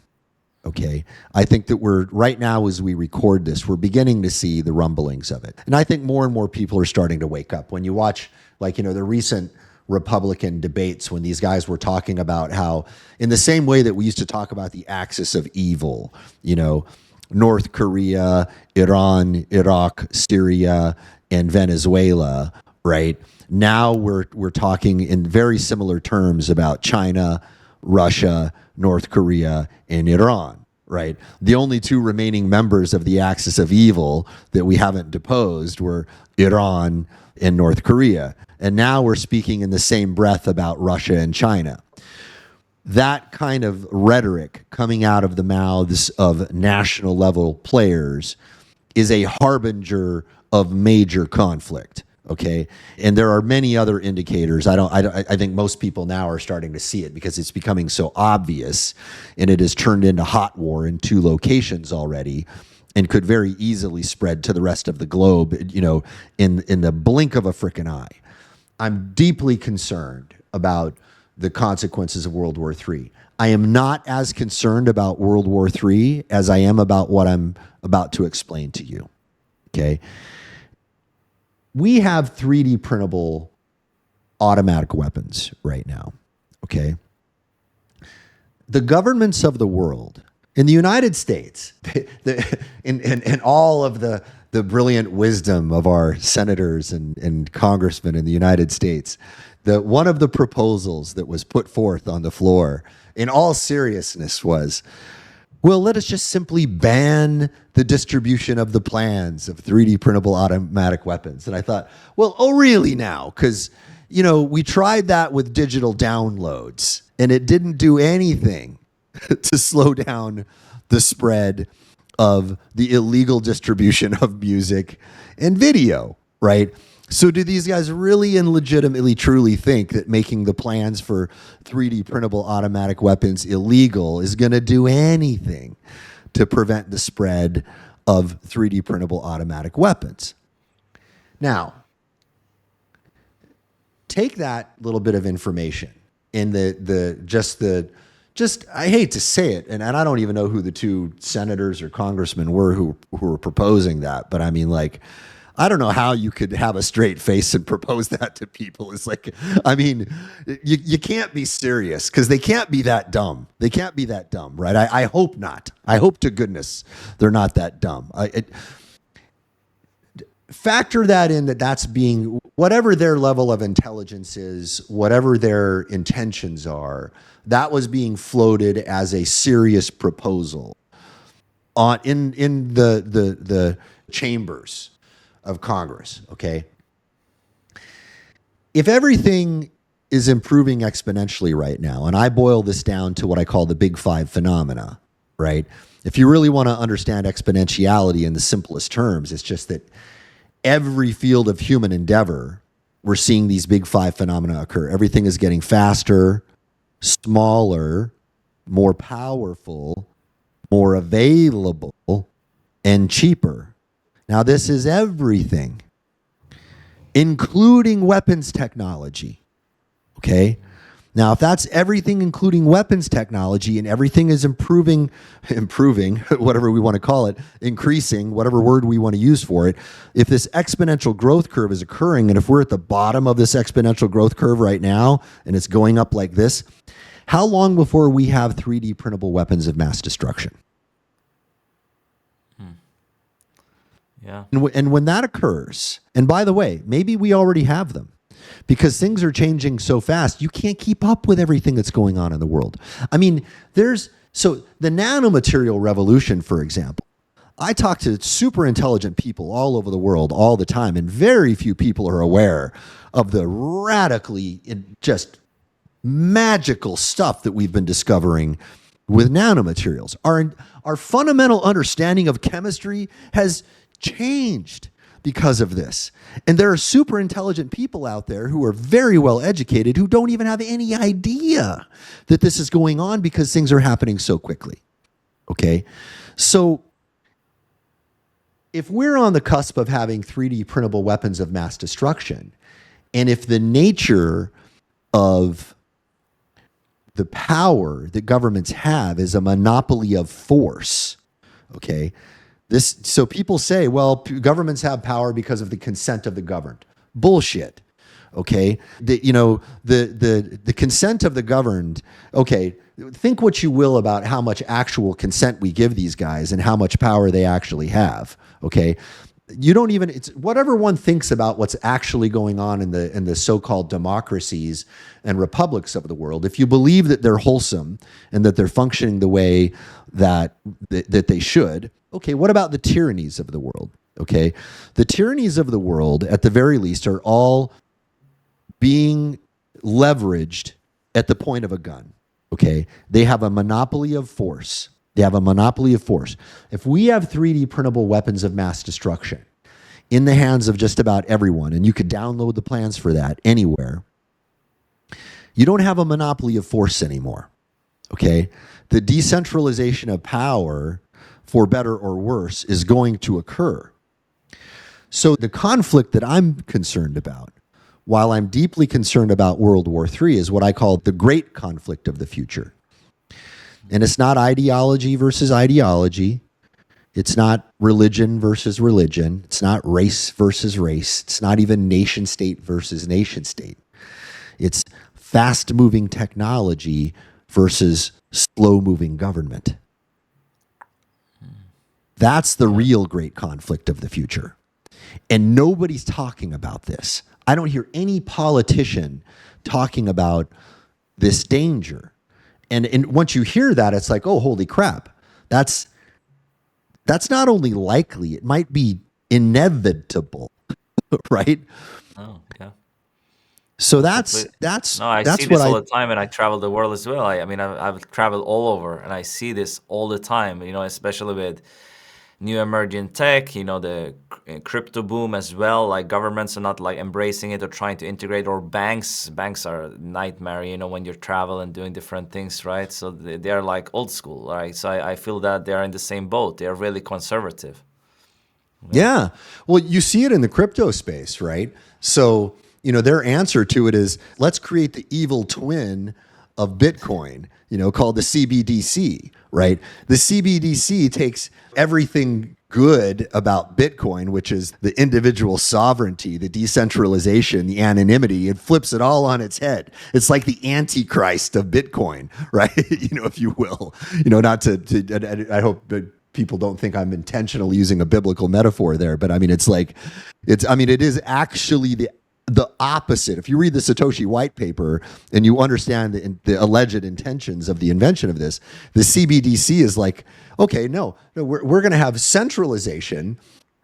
Okay. I think that we're right now, as we record this, we're beginning to see the rumblings of it. And I think more and more people are starting to wake up. When you watch, the recent Republican debates, when these guys were talking about how, in the same way that we used to talk about the axis of evil, North Korea, Iran, Iraq, Syria, and Venezuela, right? Now we're talking in very similar terms about China, Russia, North Korea, and Iran, right? The only two remaining members of the axis of evil that we haven't deposed were Iran and North Korea. And now we're speaking in the same breath about Russia and China. that kind of rhetoric coming out of the mouths of national level players is a harbinger of major conflict. Okay, and there are many other indicators. I think most people now are starting to see it because it's becoming so obvious, and it has turned into hot war in 2 locations already, and could very easily spread to the rest of the globe. In the blink of a frickin' eye. I'm deeply concerned about the consequences of World War III. I am not as concerned about World War III as I am about what I'm about to explain to you. Okay. We have 3D printable automatic weapons right now. Okay. The governments of the world, in the United States, in all of the brilliant wisdom of our senators and congressmen in the United States, one of the proposals that was put forth on the floor, in all seriousness, was, well, let us just simply ban the distribution of the plans of 3D printable automatic weapons. And I thought, well, oh, really now? Because, we tried that with digital downloads, and it didn't do anything to slow down the spread of the illegal distribution of music and video, right? So do these guys really and legitimately truly think that making the plans for 3D printable automatic weapons illegal is going to do anything to prevent the spread of 3D printable automatic weapons? Now, take that little bit of information in just I hate to say it, and I don't even know who the 2 senators or congressmen were who were proposing that, but I mean, like, I don't know how you could have a straight face and propose that to people. It's like, I mean, you can't be serious, because they can't be that dumb. They can't be that dumb, right? I hope not. I hope to goodness they're not that dumb. Factor that in, that's being, whatever their level of intelligence is, whatever their intentions are, that was being floated as a serious proposal in the chambers of Congress. Okay, if everything is improving exponentially right now, and I boil this down to what I call the big 5 phenomena, right? If you really want to understand exponentiality in the simplest terms, it's just that every field of human endeavor, we're seeing these big 5 phenomena occur. Everything is getting faster, smaller, more powerful, more available, and cheaper. Now, this is everything, including weapons technology. Okay? Now, if that's everything, including weapons technology, and everything is improving, whatever we want to call it, increasing, whatever word we want to use for it, if this exponential growth curve is occurring, and if we're at the bottom of this exponential growth curve right now, and it's going up like this, how long before we have 3D printable weapons of mass destruction? Yeah. And when that occurs, and by the way, maybe we already have them, because things are changing so fast, you can't keep up with everything that's going on in the world. I mean, so the nanomaterial revolution, for example, I talk to super intelligent people all over the world all the time, and very few people are aware of the radically just magical stuff that we've been discovering with nanomaterials. Our fundamental understanding of chemistry has changed because of this. And there are super intelligent people out there who are very well educated who don't even have any idea that this is going on, because things are happening so quickly. Okay? So if we're on the cusp of having 3D printable weapons of mass destruction, and if the nature of the power that governments have is a monopoly of force, okay? So people say, well, governments have power because of the consent of the governed. Bullshit. Okay. The consent of the governed. Okay. Think what you will about how much actual consent we give these guys and how much power they actually have. Okay. You don't even, it's whatever one thinks about what's actually going on in the so-called democracies and republics of the world. If you believe that they're wholesome and that they're functioning the way that they should, okay, what about the tyrannies of the world? Okay, the tyrannies of the world, at the very least, are all being leveraged at the point of a gun. Okay. They have a monopoly of force. They have a monopoly of force. If we have 3D printable weapons of mass destruction in the hands of just about everyone, and you could download the plans for that anywhere, you don't have a monopoly of force anymore. Okay. The decentralization of power, for better or worse, is going to occur. So the conflict that I'm concerned about, while I'm deeply concerned about World War III, is what I call the great conflict of the future. And it's not ideology versus ideology. It's not religion versus religion. It's not race versus race. It's not even nation state versus nation state. It's fast moving technology versus slow moving government. That's the real great conflict of the future. And nobody's talking about this. I don't hear any politician talking about this danger. And once you hear that, it's like, oh, holy crap. That's not only likely, it might be inevitable, right? Oh, yeah. So Complete. that's No, I see that's what this all I the time, and I travel the world as well. I mean, I've traveled all over, and I see this all the time. Especially with new emerging tech. The crypto boom as well. Like governments are not like embracing it or trying to integrate, or banks are a nightmare. When you're traveling and doing different things, right? So they're like old school, right? So I feel that they're in the same boat. They're really conservative. Yeah. Yeah. Well, you see it in the crypto space, right? So, their answer to it is let's create the evil twin of Bitcoin, called the CBDC, right? The CBDC takes everything good about Bitcoin, which is the individual sovereignty, the decentralization, the anonymity, and flips it all on its head. It's like the antichrist of Bitcoin, right? If you will, not to I hope that people don't think I'm intentionally using a biblical metaphor there, but I mean, it is actually the opposite. If you read the Satoshi white paper and you understand the alleged intentions of the invention of this, the CBDC is like, okay, no, we're going to have centralization.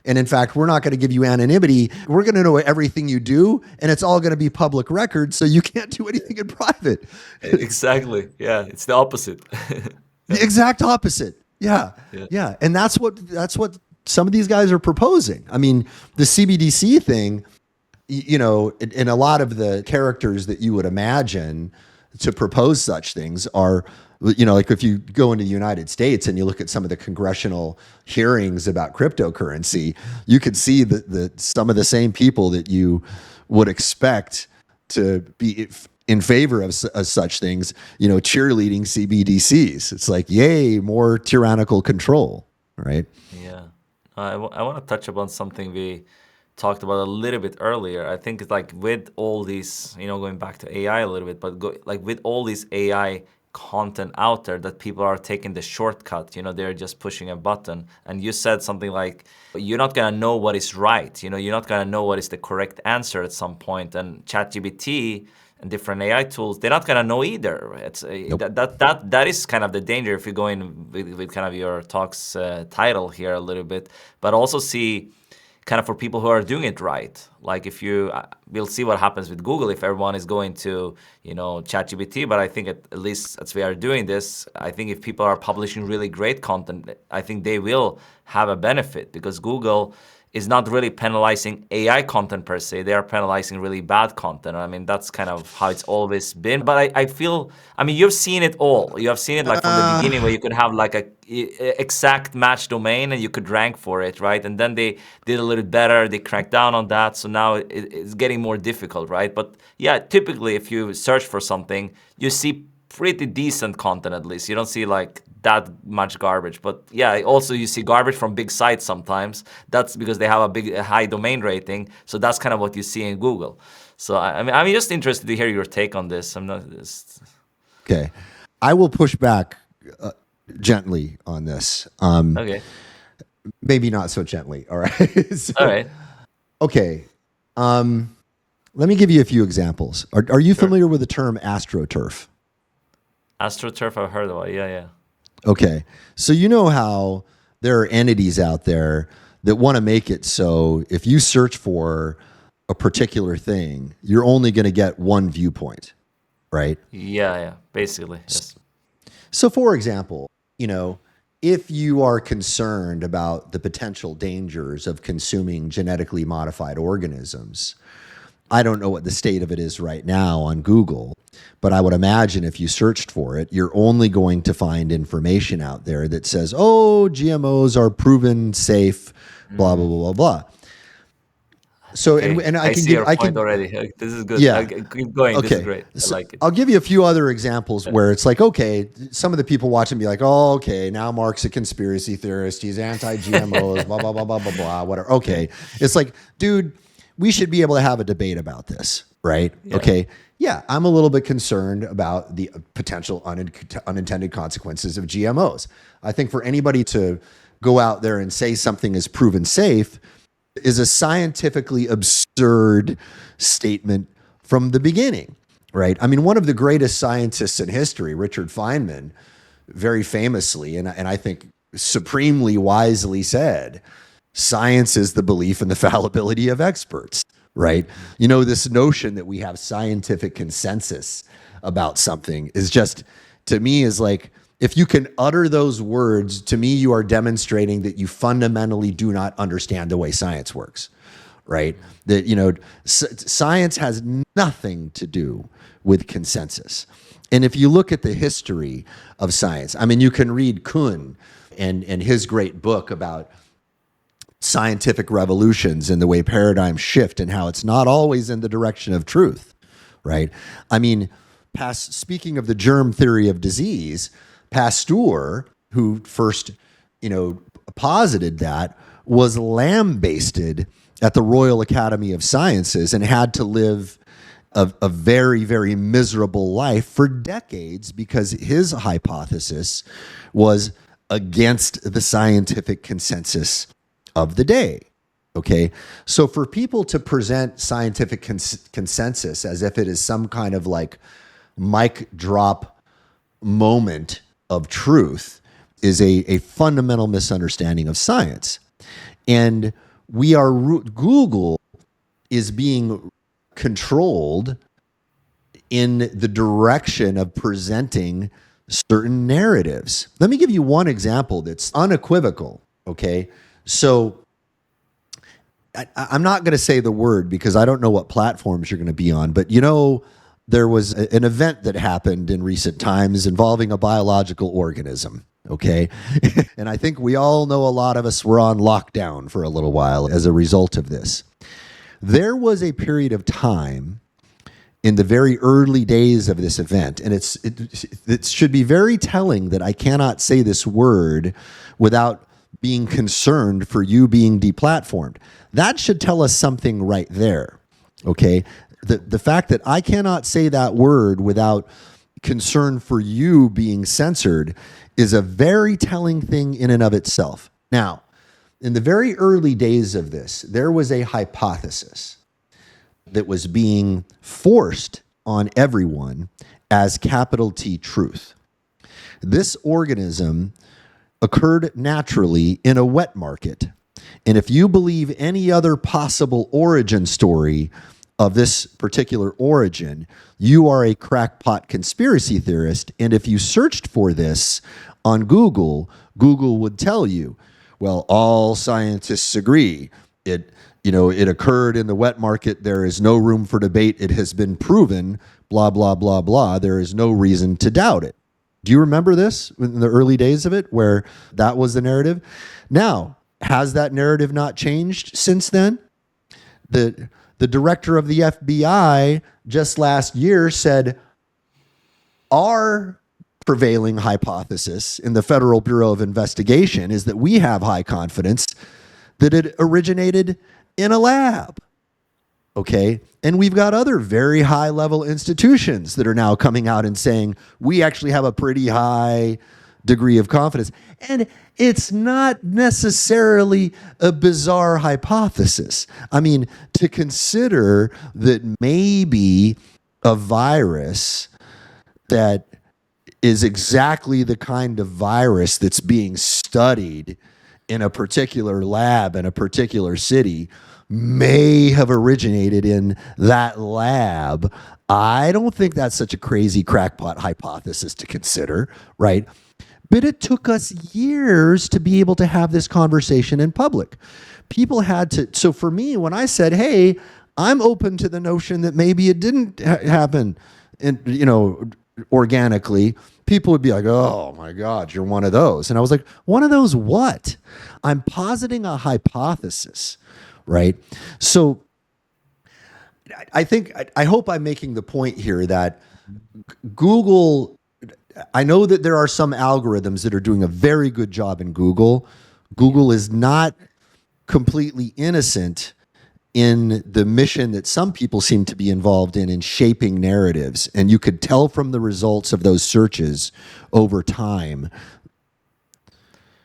And in fact, we're not going to give you anonymity. We're going to know everything you do, and it's all going to be public record, so you can't do anything in private. Exactly. Yeah, it's the opposite. The exact opposite. Yeah. Yeah. Yeah. And that's what some of these guys are proposing. I mean, the CBDC thing, in a lot of the characters that you would imagine to propose such things are, like if you go into the United States and you look at some of the congressional hearings about cryptocurrency, you could see that some of the same people that you would expect to be in favor of such things, cheerleading CBDCs. It's like, yay, more tyrannical control, right? Yeah. I want to touch upon something we talked about a little bit earlier. I think it's like with all these, going back to AI a little bit, but like with all this AI content out there that people are taking the shortcut, they're just pushing a button. And you said something like, you're not going to know what is right. You're not going to know what is the correct answer at some point. And ChatGPT and different AI tools, they're not going to know either. It's Nope. that is kind of the danger if you go in with kind of your talk's title here a little bit, but also see kind of for people who are doing it right. Like if we'll see what happens with Google if everyone is going to, ChatGPT. But I think at least as we are doing this, I think if people are publishing really great content, I think they will have a benefit because Google is not really penalizing AI content per se. They are penalizing really bad content. I mean, that's kind of how it's always been. But I feel, you've seen it all. You have seen it like from the beginning where you could have like a exact match domain and you could rank for it, right? And then they did a little better. They cracked down on that. So now it's getting more difficult, right? But yeah, typically if you search for something, you see pretty decent content at least. You don't see like that much garbage. But yeah, also you see garbage from big sites sometimes. That's because they have a high domain rating. So that's kind of what you see in Google. So I'm just interested to hear your take on this. I'm not just... Okay. I will push back gently on this. Okay. Maybe not so gently. All right. All right. Okay. Let me give you a few examples. Are you familiar with the term astroturf? AstroTurf, I've heard about. Yeah. Okay. So you know how there are entities out there that want to make it so if you search for a particular thing, you're only going to get one viewpoint. right? Yeah. Basically, yes. So, for example, if you are concerned about the potential dangers of consuming genetically modified organisms, I don't know what the state of it is right now on Google, but I would imagine if you searched for it, you're only going to find information out there that says, oh, GMOs are proven safe, blah, blah, blah, blah, blah. So, Okay, and I see your point already. This is good. yeah. Keep going. This is Okay. great. I So like it. I'll give you a few other examples where it's like, okay, some of the people watching be like, oh, okay, now Mark's a conspiracy theorist. He's anti-GMOs, blah, blah, blah, blah, blah, blah, whatever. Okay. It's like, dude, we should be able to have a debate about this, right? Yeah. Okay. Yeah, I'm a little bit concerned about the potential unintended consequences of GMOs. I think for anybody to go out there and say something is proven safe is a scientifically absurd statement from the beginning, right? I mean, one of the greatest scientists in history, Richard Feynman, very famously, and I think supremely wisely said, science is the belief in the fallibility of experts, right? This notion that we have scientific consensus about something is just, to me, is like, if you can utter those words, to me, you are demonstrating that you fundamentally do not understand the way science works, right? That, science has nothing to do with consensus. And if you look at the history of science, I mean, you can read Kuhn and his great book about scientific revolutions and the way paradigms shift and how it's not always in the direction of truth, right? I mean, speaking of the germ theory of disease, Pasteur, who first, posited that, was lambasted at the Royal Academy of Sciences and had to live a very, very miserable life for decades because his hypothesis was against the scientific consensus of the day. Okay. So for people to present scientific consensus as if it is some kind of like mic drop moment of truth is a fundamental misunderstanding of science. And Google is being controlled in the direction of presenting certain narratives. Let me give you one example that's unequivocal. Okay. So I'm not going to say the word because I don't know what platforms you're going to be on, but there was an event that happened in recent times involving a biological organism. Okay. And I think we all know a lot of us were on lockdown for a little while as a result of this. There was a period of time in the very early days of this event, and it should be very telling that I cannot say this word without being concerned for you being deplatformed. That should tell us something right there. Okay. The fact that I cannot say that word without concern for you being censored is a very telling thing in and of itself. Now, in the very early days of this, there was a hypothesis that was being forced on everyone as capital T truth. This organism occurred naturally in a wet market. And if you believe any other possible origin story of this particular origin, you are a crackpot conspiracy theorist. And if you searched for this on Google, Google would tell you, well, all scientists agree. It occurred in the wet market. There is no room for debate. It has been proven, blah, blah, blah, blah. There is no reason to doubt it. Do you remember this in the early days of it where that was the narrative? Now, has that narrative not changed since then? The director of the FBI just last year said, our prevailing hypothesis in the Federal Bureau of Investigation is that we have high confidence that it originated in a lab. Okay. And we've got other very high level institutions that are now coming out and saying, we actually have a pretty high degree of confidence. And it's not necessarily a bizarre hypothesis. I mean, to consider that maybe a virus that is exactly the kind of virus that's being studied in a particular lab in a particular city may have originated in that lab. I don't think that's such a crazy crackpot hypothesis to consider, right? But it took us years to be able to have this conversation in public. People had to. So for me, when I said, "Hey, I'm open to the notion that maybe it didn't happen, organically," people would be like, "Oh my God, you're one of those." And I was like, "One of those what?" I'm positing a hypothesis, right? So I hope I'm making the point here that Google, I know that there are some algorithms that are doing a very good job in Google. Google is not completely innocent in the mission that some people seem to be involved in shaping narratives. And you could tell from the results of those searches over time.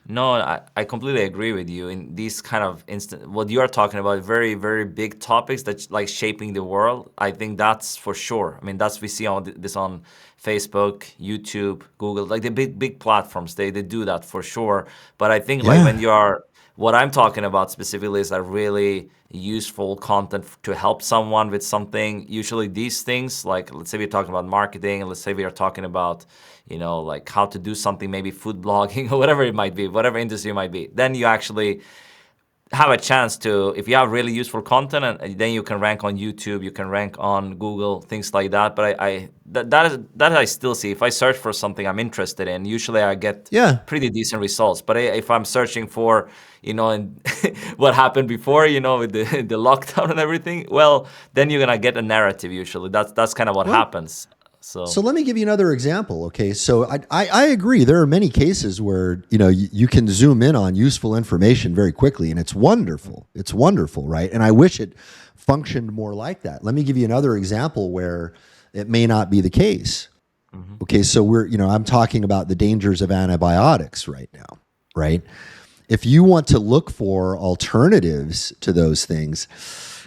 No, I completely agree with you. In these kind of what you are talking about, very, very big topics that like shaping the world, I think that's for sure. I mean, that's we see on this on Facebook, YouTube, Google, like the big platforms. They do that for sure. But I think like when you are, what I'm talking about specifically is a really useful content to help someone with something. Usually these things, like let's say we're talking about marketing, and let's say we are talking about, like how to do something, maybe food blogging or whatever it might be, whatever industry it might be. Then you actually have a chance to, if you have really useful content, and then you can rank on YouTube, you can rank on Google, things like that. But that I still see. If I search for something I'm interested in, usually I get pretty decent results. But if I'm searching for, and what happened before, with the lockdown and everything, well, then you're gonna get a narrative usually. That's kind of what happens. So let me give you another example. Okay, so I agree. There are many cases where you can zoom in on useful information very quickly, and it's wonderful. It's wonderful, right? And I wish it functioned more like that. Let me give you another example where it may not be the case. Mm-hmm. Okay, so I'm talking about the dangers of antibiotics right now, right? If you want to look for alternatives to those things,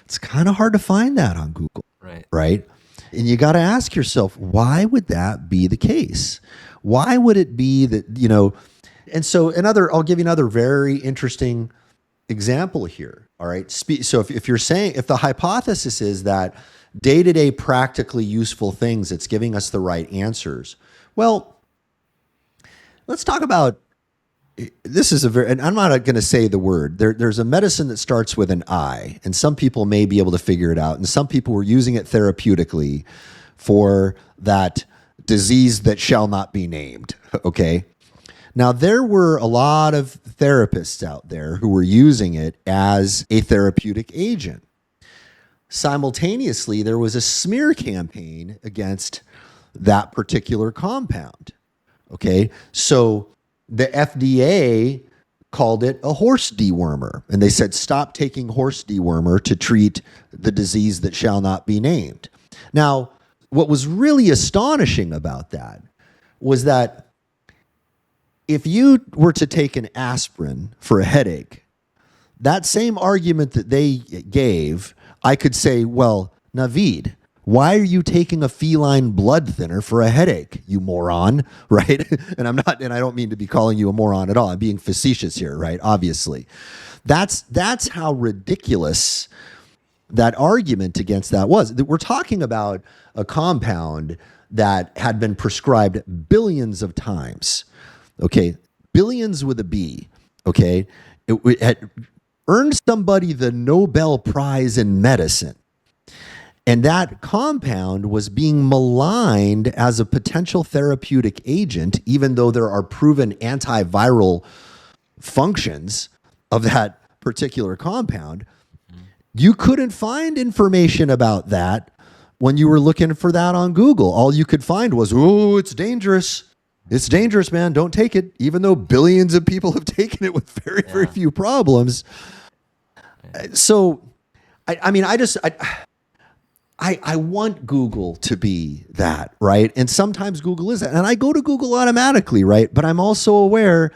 it's kind of hard to find that on Google, right? And you got to ask yourself, why would that be the case? Why would it be that, and so I'll give you another very interesting example here. All right. So if you're saying, if the hypothesis is that day-to-day practically useful things, it's giving us the right answers. Well, let's talk about, this is and I'm not going to say the word. There's a medicine that starts with an I, and some people may be able to figure it out. And some people were using it therapeutically for that disease that shall not be named. Okay. Now, there were a lot of therapists out there who were using it as a therapeutic agent. Simultaneously, there was a smear campaign against that particular compound. Okay. So the FDA called it a horse dewormer, and they said, stop taking horse dewormer to treat the disease that shall not be named. Now, what was really astonishing about that was that if you were to take an aspirin for a headache, that same argument that they gave, I could say, well, Navid, why are you taking a feline blood thinner for a headache, you moron, right? And I don't mean to be calling you a moron at all. I'm being facetious here, right? Obviously. That's how ridiculous that argument against that was. We're talking about a compound that had been prescribed billions of times, okay? Billions with a B, okay? It had earned somebody the Nobel Prize in medicine. And that compound was being maligned as a potential therapeutic agent, even though there are proven antiviral functions of that particular compound. You couldn't find information about that when you were looking for that on Google. All you could find was, oh, it's dangerous. It's dangerous, man. Don't take it. Even though billions of people have taken it with very, very few problems. So, I want Google to be that, right? And sometimes Google is that. And I go to Google automatically, right? But I'm also aware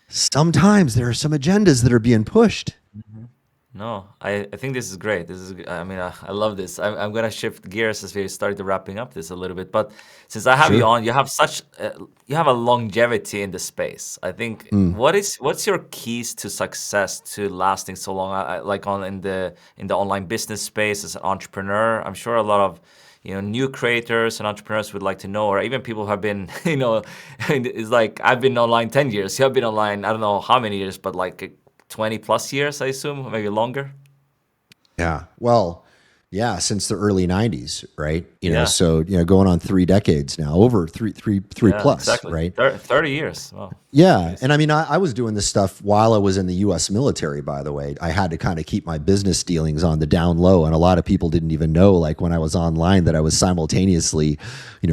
sometimes there are some agendas that are being pushed. Mm-hmm. No, I think this is great. This is, I mean, I love this. I'm gonna shift gears as we start to wrapping up this a little bit. But since I have you Sure. on, you have a longevity in the space. I think what's your keys to success to lasting so long? Like on in the online business space as an entrepreneur, I'm sure a lot of new creators and entrepreneurs would like to know, or even people who have been it's like I've been online 10 years. You have been online I don't know how many years, but like 20 plus years, I assume, maybe longer. Yeah. Well, yeah, since the early 90s, right? Yeah, So, going on 3 decades now, over three yeah, plus, exactly. right? 30 years. Wow. Yeah. Crazy. And I mean, I was doing this stuff while I was in the US military, by the way. I had to kind of keep my business dealings on the down low. And a lot of people didn't even know, like when I was online, that I was simultaneously,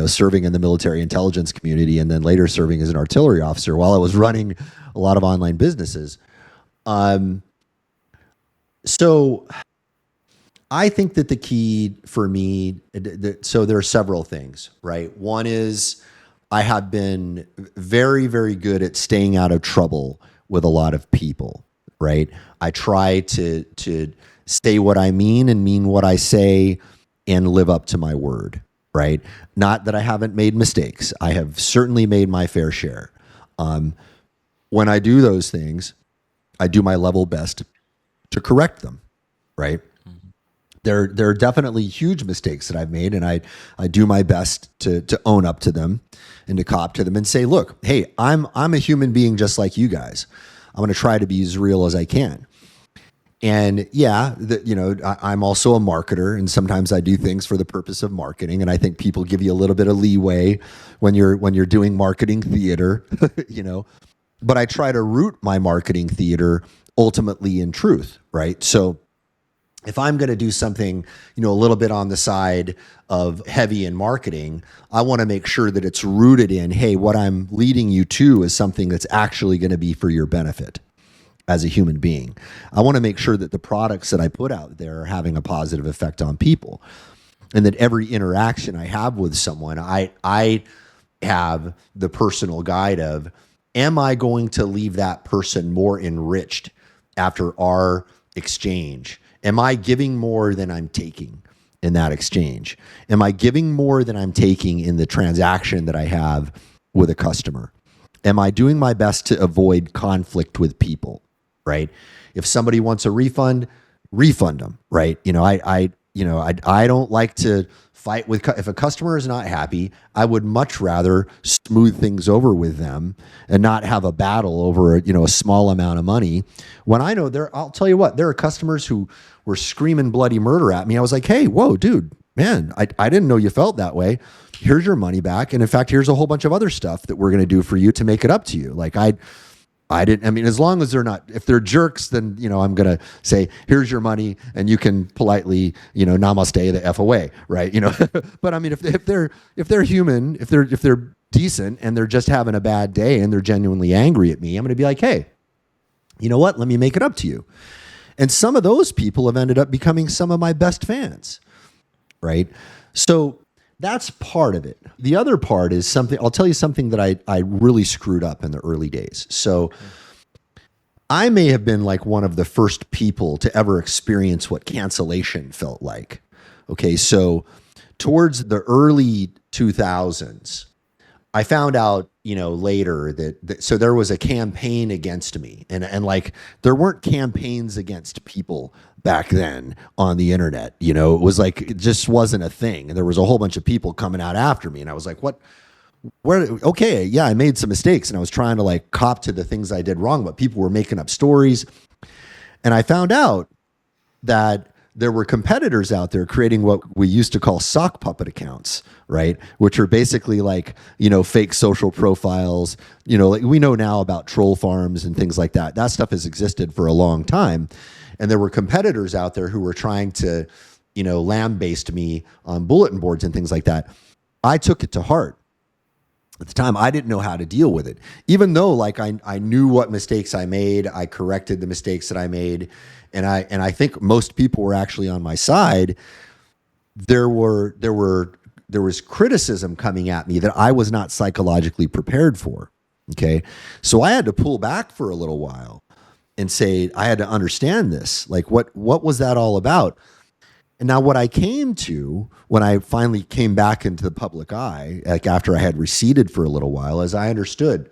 serving in the military intelligence community and then later serving as an artillery officer while I was running a lot of online businesses. Um, so I think that the key for me, so there are several things, right? One is I have been very, very good at staying out of trouble with a lot of people, right? I try to say what I mean and mean what I say and live up to my word, right? Not that I haven't made mistakes. I have certainly made my fair share. When I do those things, I do my level best to correct them, right? There are definitely huge mistakes that I've made, and I do my best to own up to them and to cop to them and say, look, hey, I'm a human being just like you guys. I'm going to try to be as real as I can. And yeah, I'm also a marketer, and sometimes I do things for the purpose of marketing. And I think people give you a little bit of leeway when you're doing marketing theater, But I try to root my marketing theater ultimately in truth, right? So if I'm going to do something, a little bit on the side of heavy in marketing, I want to make sure that it's rooted in, hey, what I'm leading you to is something that's actually going to be for your benefit as a human being. I want to make sure that the products that I put out there are having a positive effect on people, and that every interaction I have with someone, I have the personal guide of, am I going to leave that person more enriched after our exchange? Am I giving more than I'm taking in that exchange? Am I giving more than I'm taking in the transaction that I have with a customer? Am I doing my best to avoid conflict with people, right? If somebody wants a refund them, right? I don't like to fight with, if a customer is not happy, I would much rather smooth things over with them and not have a battle over, a small amount of money. When I know I'll tell you what, there are customers who were screaming bloody murder at me. I was like, hey, whoa, dude, man, I didn't know you felt that way. Here's your money back. And in fact, here's a whole bunch of other stuff that we're going to do for you to make it up to you. Like as long as they're not, if they're jerks, then, I'm going to say, here's your money and you can politely, namaste the F away. Right. But I mean, if they're human, if they're decent and they're just having a bad day and they're genuinely angry at me, I'm going to be like, hey, you know what? Let me make it up to you. And some of those people have ended up becoming some of my best fans. Right. So that's part of it. The other part is something, I'll tell you something that I really screwed up in the early days. So I may have been like one of the first people to ever experience what cancellation felt like. Okay. So towards the early 2000s, I found out, later that so there was a campaign against me, and like there weren't campaigns against people back then on the internet. It was like it just wasn't a thing, and there was a whole bunch of people coming out after me, and I was like, what? Where? Okay, yeah, I made some mistakes, and I was trying to like cop to the things I did wrong, but people were making up stories, and I found out that there were competitors out there creating what we used to call sock puppet accounts, right? Which are basically like, fake social profiles, like we know now about troll farms and things like that. That stuff has existed for a long time. And there were competitors out there who were trying to, lambaste me on bulletin boards and things like that. I took it to heart. At the time, I didn't know how to deal with it. Even though like I knew what mistakes I made, I corrected the mistakes that I made. And I think most people were actually on my side. There was criticism coming at me that I was not psychologically prepared for. Okay. So I had to pull back for a little while and say, I had to understand this. Like, what was that all about? And now what I came to when I finally came back into the public eye, like after I had receded for a little while, as I understood,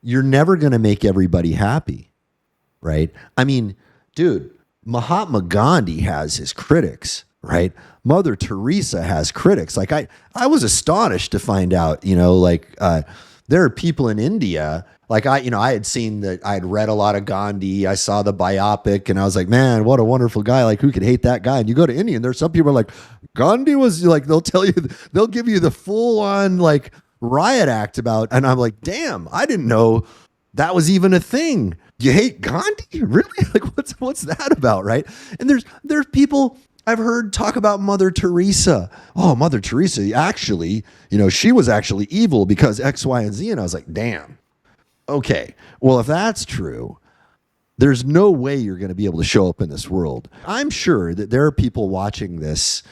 you're never going to make everybody happy, right? I mean, dude, Mahatma Gandhi has his critics, right? Mother Teresa has critics. Like I was astonished to find out, there are people in India. Like I had seen that, I had read a lot of Gandhi. I saw the biopic, and I was like, man, what a wonderful guy. Like, who could hate that guy? And you go to India, and there's some people are like, Gandhi was like, they'll give you the full on like riot act about, and I'm like, damn, I didn't know that was even a thing. You hate Gandhi? Really? Like, what's that about, right? And there's people I've heard talk about Mother Teresa. Oh, Mother Teresa, actually, she was actually evil because X, Y, and Z. And I was like, damn. Okay. Well, if that's true, there's no way you're going to be able to show up in this world. I'm sure that there are people watching this,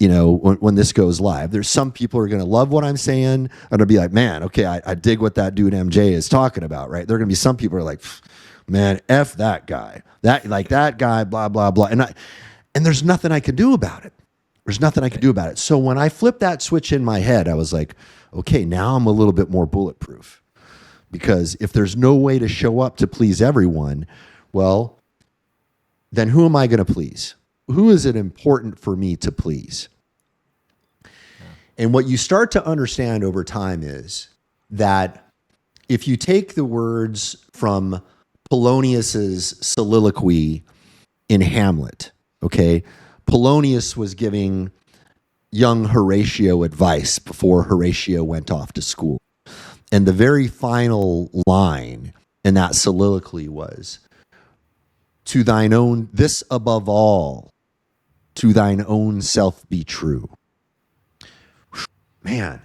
when this goes live. There's some people who are going to love what I'm saying and they'll be like, man, okay, I dig what that dude MJ is talking about, right? There are going to be some people who are like, man, F that guy. That guy, blah, blah, blah. And there's nothing I can do about it. There's nothing I can do about it. So when I flipped that switch in my head, I was like, okay, now I'm a little bit more bulletproof. Because if there's no way to show up to please everyone, well, then who am I going to please? Who is it important for me to please? And what you start to understand over time is that if you take the words from Polonius's soliloquy in Hamlet, okay, Polonius was giving young Horatio advice before Horatio went off to school. And the very final line in that soliloquy was, to thine own, this above all, to thine own self be true. Man,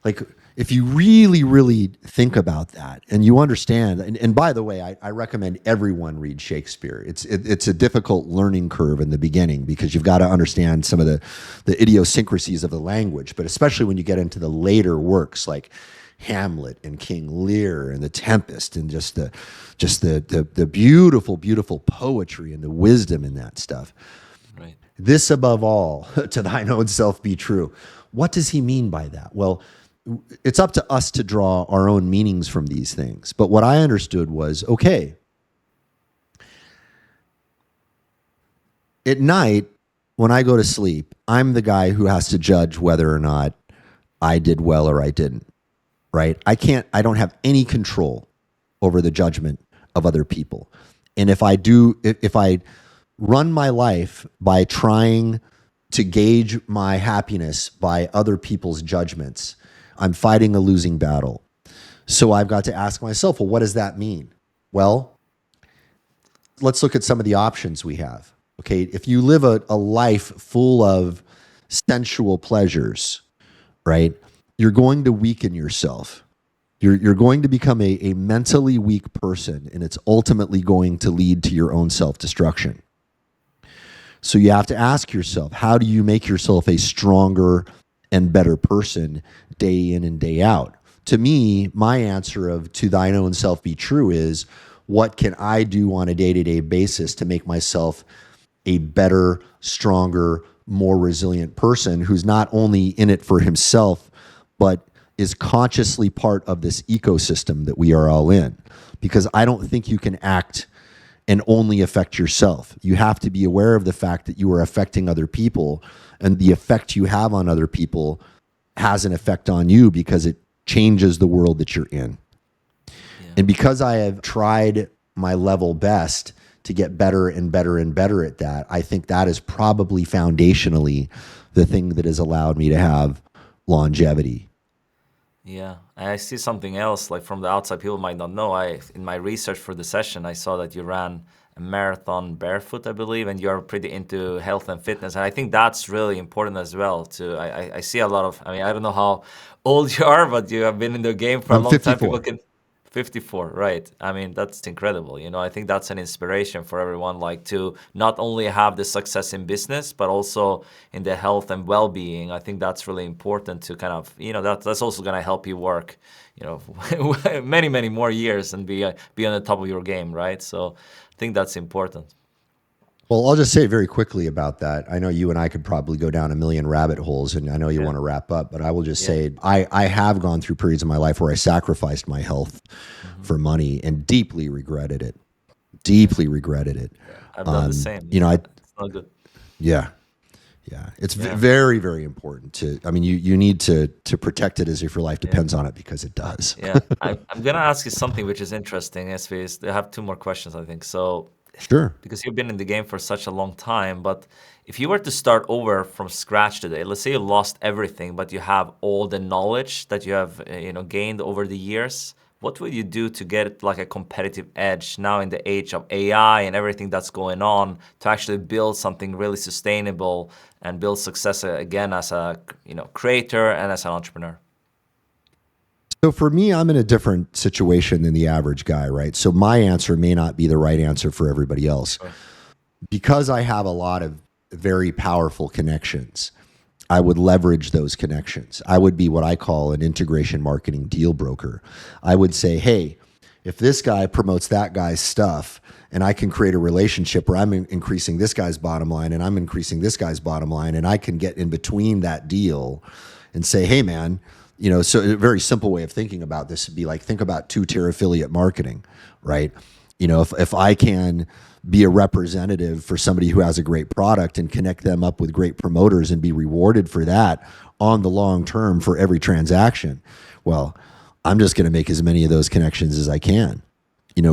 like if you really, really think about that and you understand, and by the way, I recommend everyone read Shakespeare. It's a difficult learning curve in the beginning because you've got to understand some of the idiosyncrasies of the language, but especially when you get into the later works like Hamlet and King Lear and The Tempest and just the beautiful, beautiful poetry and the wisdom in that stuff. Right. This above all, to thine own self be true. What does he mean by that? Well, it's up to us to draw our own meanings from these things. But what I understood was, okay, at night, when I go to sleep, I'm the guy who has to judge whether or not I did well or I didn't. Right? I don't have any control over the judgment of other people. And if I run my life by trying to gauge my happiness by other people's judgments, I'm fighting a losing battle. So I've got to ask myself, well, what does that mean? Well, let's look at some of the options we have. Okay, if you live a life full of sensual pleasures, right? You're going to weaken yourself. You're going to become a mentally weak person, and it's ultimately going to lead to your own self-destruction. So you have to ask yourself, how do you make yourself a stronger and better person day in and day out? To me, my answer of to thine own self be true is, what can I do on a day-to-day basis to make myself a better, stronger, more resilient person who's not only in it for himself, but is consciously part of this ecosystem that we are all in? Because I don't think you can act and only affect yourself. You have to be aware of the fact that you are affecting other people, and the effect you have on other people has an effect on you because it changes the world that you're in. Yeah. And because I have tried my level best to get better and better and better at that, I think that is probably foundationally the thing that has allowed me to have longevity. Yeah, and I see something else, like from the outside, people might not know. In my research for the session, I saw that you ran a marathon barefoot, I believe, and you're pretty into health and fitness. And I think that's really important as well. I see a lot of, I mean, I don't know how old you are, but you have been in the game for a I'm long time. 54. 54, right. I mean, that's incredible. I think that's an inspiration for everyone, like to not only have the success in business, but also in the health and well-being. I think that's really important to kind of, that's also going to help you work, many, many more years and be on the top of your game, right? So I think that's important. Well, I'll just say very quickly about that. I know you and I could probably go down a million rabbit holes, and I know you want to wrap up, but I will just say I have gone through periods of my life where I sacrificed my health for money and deeply regretted it. Deeply regretted it. I've done the same. It's not good. Yeah. It's very, very important to, I mean, you need to protect it as if your life depends on it, because it does. Yeah. I'm going to ask you something which is interesting, SVs. I have two more questions, I think. So, Sure. because you've been in the game for such a long time, but if you were to start over from scratch today, let's say you lost everything, but you have all the knowledge that you have, gained over the years, what would you do to get like a competitive edge now in the age of AI and everything that's going on to actually build something really sustainable and build success again as a creator and as an entrepreneur? So for me, I'm in a different situation than the average guy, right? So my answer may not be the right answer for everybody else. Sure. Because I have a lot of very powerful connections, I would leverage those connections. I would be what I call an integration marketing deal broker. I would say, hey, if this guy promotes that guy's stuff and I can create a relationship where I'm increasing this guy's bottom line and I'm increasing this guy's bottom line, and I can get in between that deal and say, hey, man, so a very simple way of thinking about this would be like, think about two-tier affiliate marketing, right? If I can be a representative for somebody who has a great product and connect them up with great promoters and be rewarded for that on the long term for every transaction, well, I'm just going to make as many of those connections as I can,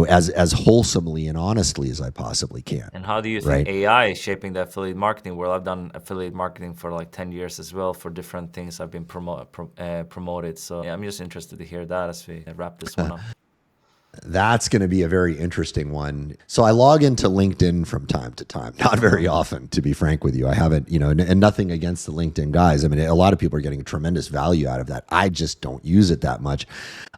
as wholesomely and honestly as I possibly can. And how do you think AI is shaping the affiliate marketing world? I've done affiliate marketing for like 10 years as well for different things I've been promoted. So I'm just interested to hear that as we wrap this one up. That's going to be a very interesting one. So I log into LinkedIn from time to time, not very often, to be frank with you. I haven't, and nothing against the LinkedIn guys. I mean, a lot of people are getting tremendous value out of that. I just don't use it that much.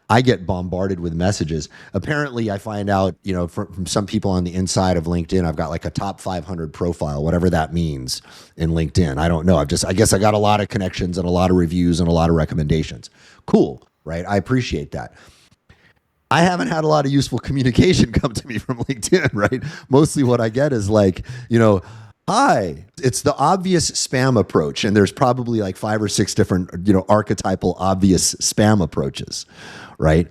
I get bombarded with messages. Apparently, I find out, from some people on the inside of LinkedIn, I've got like a top 500 profile, whatever that means in LinkedIn. I don't know. I guess I got a lot of connections and a lot of reviews and a lot of recommendations. Cool, right? I appreciate that. I haven't had a lot of useful communication come to me from LinkedIn, right? Mostly what I get is like, hi. It's the obvious spam approach. And there's probably like 5 or 6 different, archetypal obvious spam approaches, right?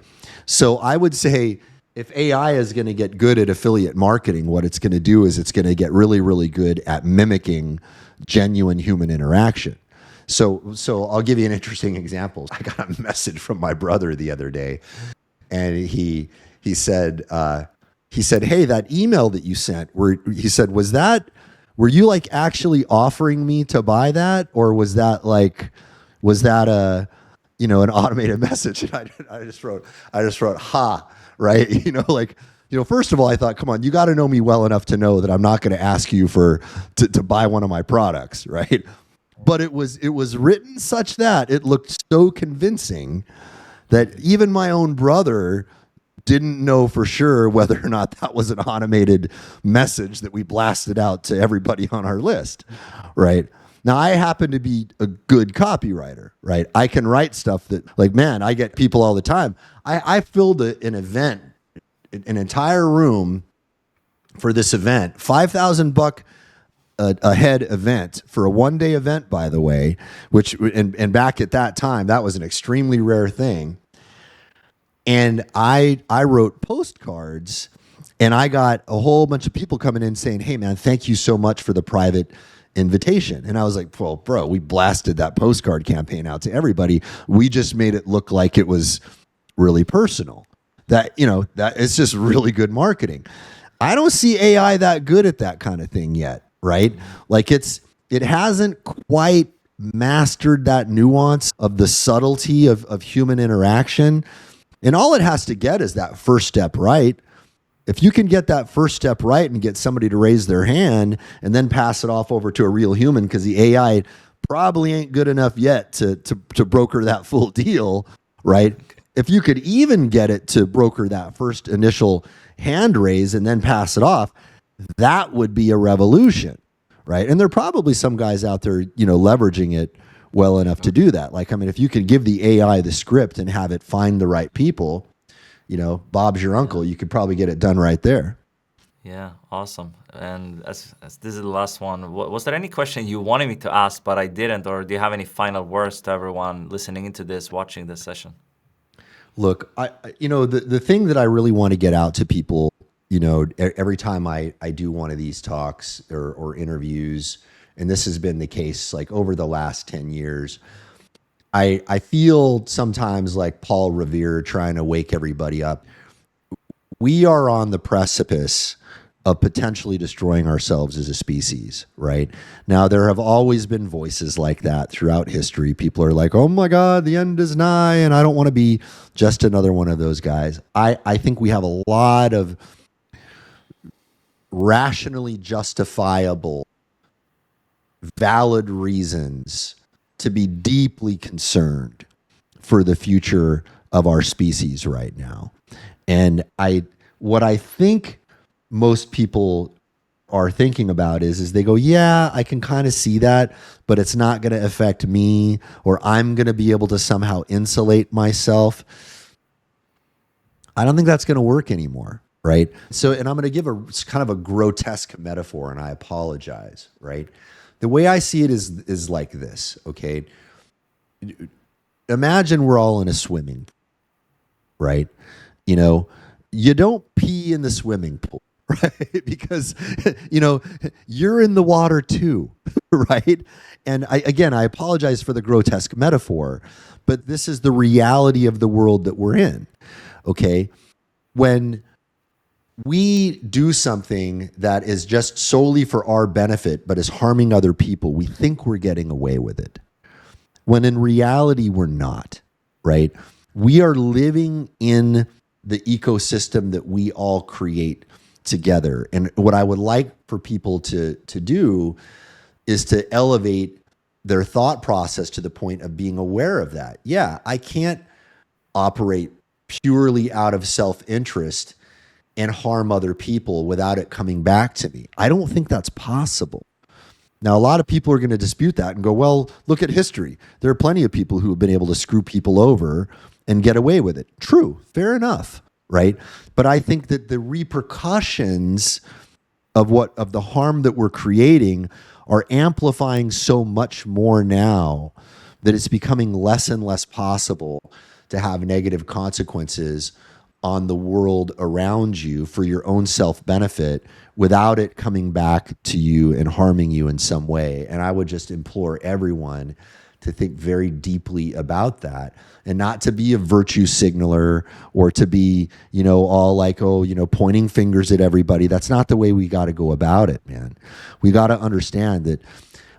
So I would say if AI is going to get good at affiliate marketing, what it's going to do is it's going to get really, really good at mimicking genuine human interaction. So I'll give you an interesting example. I got a message from my brother the other day. And he said, hey, that email that you sent, were you like actually offering me to buy that? Or was that a, an automated message? And I just wrote, ha, right? First of all, I thought, come on, you got to know me well enough to know that I'm not going to ask you to buy one of my products, right? But it was written such that it looked so convincing that even my own brother didn't know for sure whether or not that was an automated message that we blasted out to everybody on our list, right? Now, I happen to be a good copywriter, right? I can write stuff that, I get people all the time. I filled an event, an entire room for this event, $5,000 a head event for a one-day event, by the way, and back at that time, that was an extremely rare thing. And I wrote postcards, and I got a whole bunch of people coming in saying, hey, man, thank you so much for the private invitation. And I was like, well, bro, we blasted that postcard campaign out to everybody. We just made it look like it was really personal. That it's just really good marketing. I don't see AI that good at that kind of thing yet. Right? Like it hasn't quite mastered that nuance of the subtlety of human interaction. And all it has to get is that first step right. If you can get that first step right and get somebody to raise their hand and then pass it off over to a real human, because the AI probably ain't good enough yet to broker that full deal, right? if you could even get it to broker that first initial hand raise and then pass it off, that would be a revolution, right? And there are probably some guys out there, leveraging it well enough to do that. Like, I mean, if you could give the AI the script and have it find the right people, Bob's your uncle, you could probably get it done right there. Yeah, awesome. And as this is the last one, was there any question you wanted me to ask, but I didn't? Or do you have any final words to everyone listening into this, watching this session? Look, the thing that I really want to get out to people, every time I do one of these talks or interviews, and this has been the case like over the last 10 years, I feel sometimes like Paul Revere trying to wake everybody up. We are on the precipice of potentially destroying ourselves as a species, right? Now, there have always been voices like that throughout history. People are like, oh my God, the end is nigh, and I don't want to be just another one of those guys. I think we have a lot of rationally justifiable, valid reasons to be deeply concerned for the future of our species right now. And what I think most people are thinking about is they go, yeah, I can kind of see that, but it's not going to affect me, or I'm going to be able to somehow insulate myself. I don't think that's going to work anymore, right? So, and I'm going to give a kind of a grotesque metaphor, and I apologize, right? The way I see it is like this, okay? Imagine we're all in a swimming pool, right? You don't pee in the swimming pool, right? Because, you're in the water too, right? And I apologize for the grotesque metaphor, but this is the reality of the world that we're in, okay? When we do something that is just solely for our benefit, but is harming other people, we think we're getting away with it. When in reality, we're not, right? We are living in the ecosystem that we all create together. And what I would like for people to do is to elevate their thought process to the point of being aware of that. Yeah, I can't operate purely out of self-interest and harm other people without it coming back to me. I don't think that's possible. Now, a lot of people are going to dispute that and go, well, look at history. There are plenty of people who have been able to screw people over and get away with it. True, fair enough, right? But I think that the repercussions of the harm that we're creating are amplifying so much more now that it's becoming less and less possible to have negative consequences on the world around you for your own self-benefit without it coming back to you and harming you in some way. And I would just implore everyone to think very deeply about that and not to be a virtue signaler or to be, all like, pointing fingers at everybody. That's not the way we got to go about it, man. We got to understand that.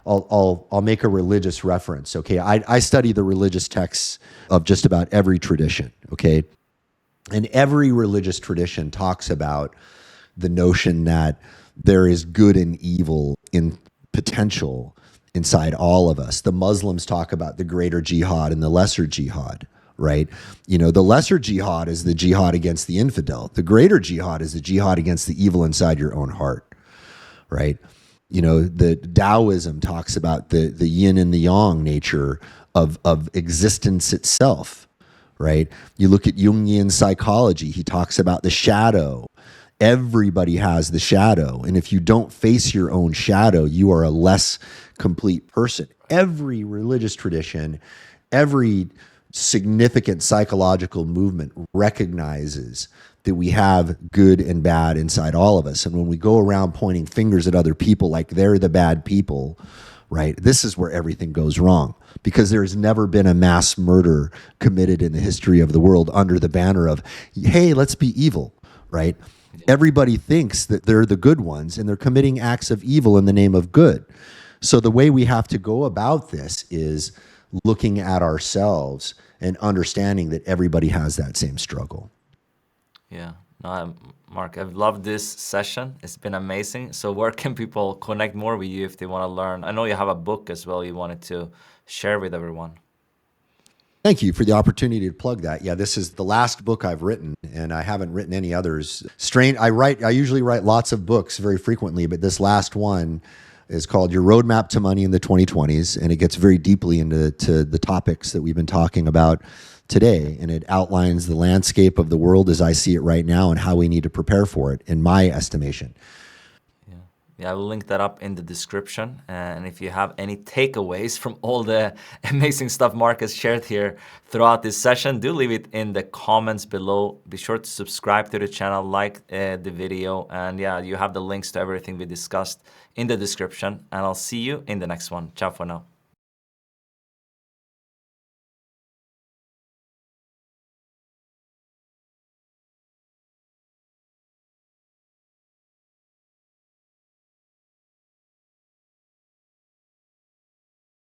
I'll make a religious reference, okay? I study the religious texts of just about every tradition, okay? And every religious tradition talks about the notion that there is good and evil in potential inside all of us. The Muslims talk about the greater jihad and the lesser jihad, right? The lesser jihad is the jihad against the infidel. The greater jihad is the jihad against the evil inside your own heart, right? The Taoism talks about the yin and the yang nature of existence itself, right? You look at Jungian psychology, he talks about the shadow. Everybody has the shadow. And if you don't face your own shadow, you are a less complete person. Every religious tradition, every significant psychological movement recognizes that we have good and bad inside all of us. And when we go around pointing fingers at other people like they're the bad people, right? This is where everything goes wrong, because there has never been a mass murder committed in the history of the world under the banner of, hey, let's be evil, right? Everybody thinks that they're the good ones and they're committing acts of evil in the name of good. So the way we have to go about this is looking at ourselves and understanding that everybody has that same struggle. Yeah. No, Mark, I've loved this session. It's been amazing. So where can people connect more with you if they want to learn? I know you have a book as well you wanted to share with everyone. Thank you for the opportunity to plug that. Yeah, this is the last book I've written, and I haven't written any others. I usually write lots of books very frequently, but this last one is called Your Roadmap to Money in the 2020s, and it gets very deeply into the topics that we've been talking about today, and it outlines the landscape of the world as I see it right now and how we need to prepare for it, in my estimation. Yeah, I will link that up in the description. And if you have any takeaways from all the amazing stuff Mark has shared here throughout this session, do leave it in the comments below. Be sure to subscribe to the channel, like the video, and yeah, you have the links to everything we discussed in the description. And I'll see you in the next one. Ciao for now.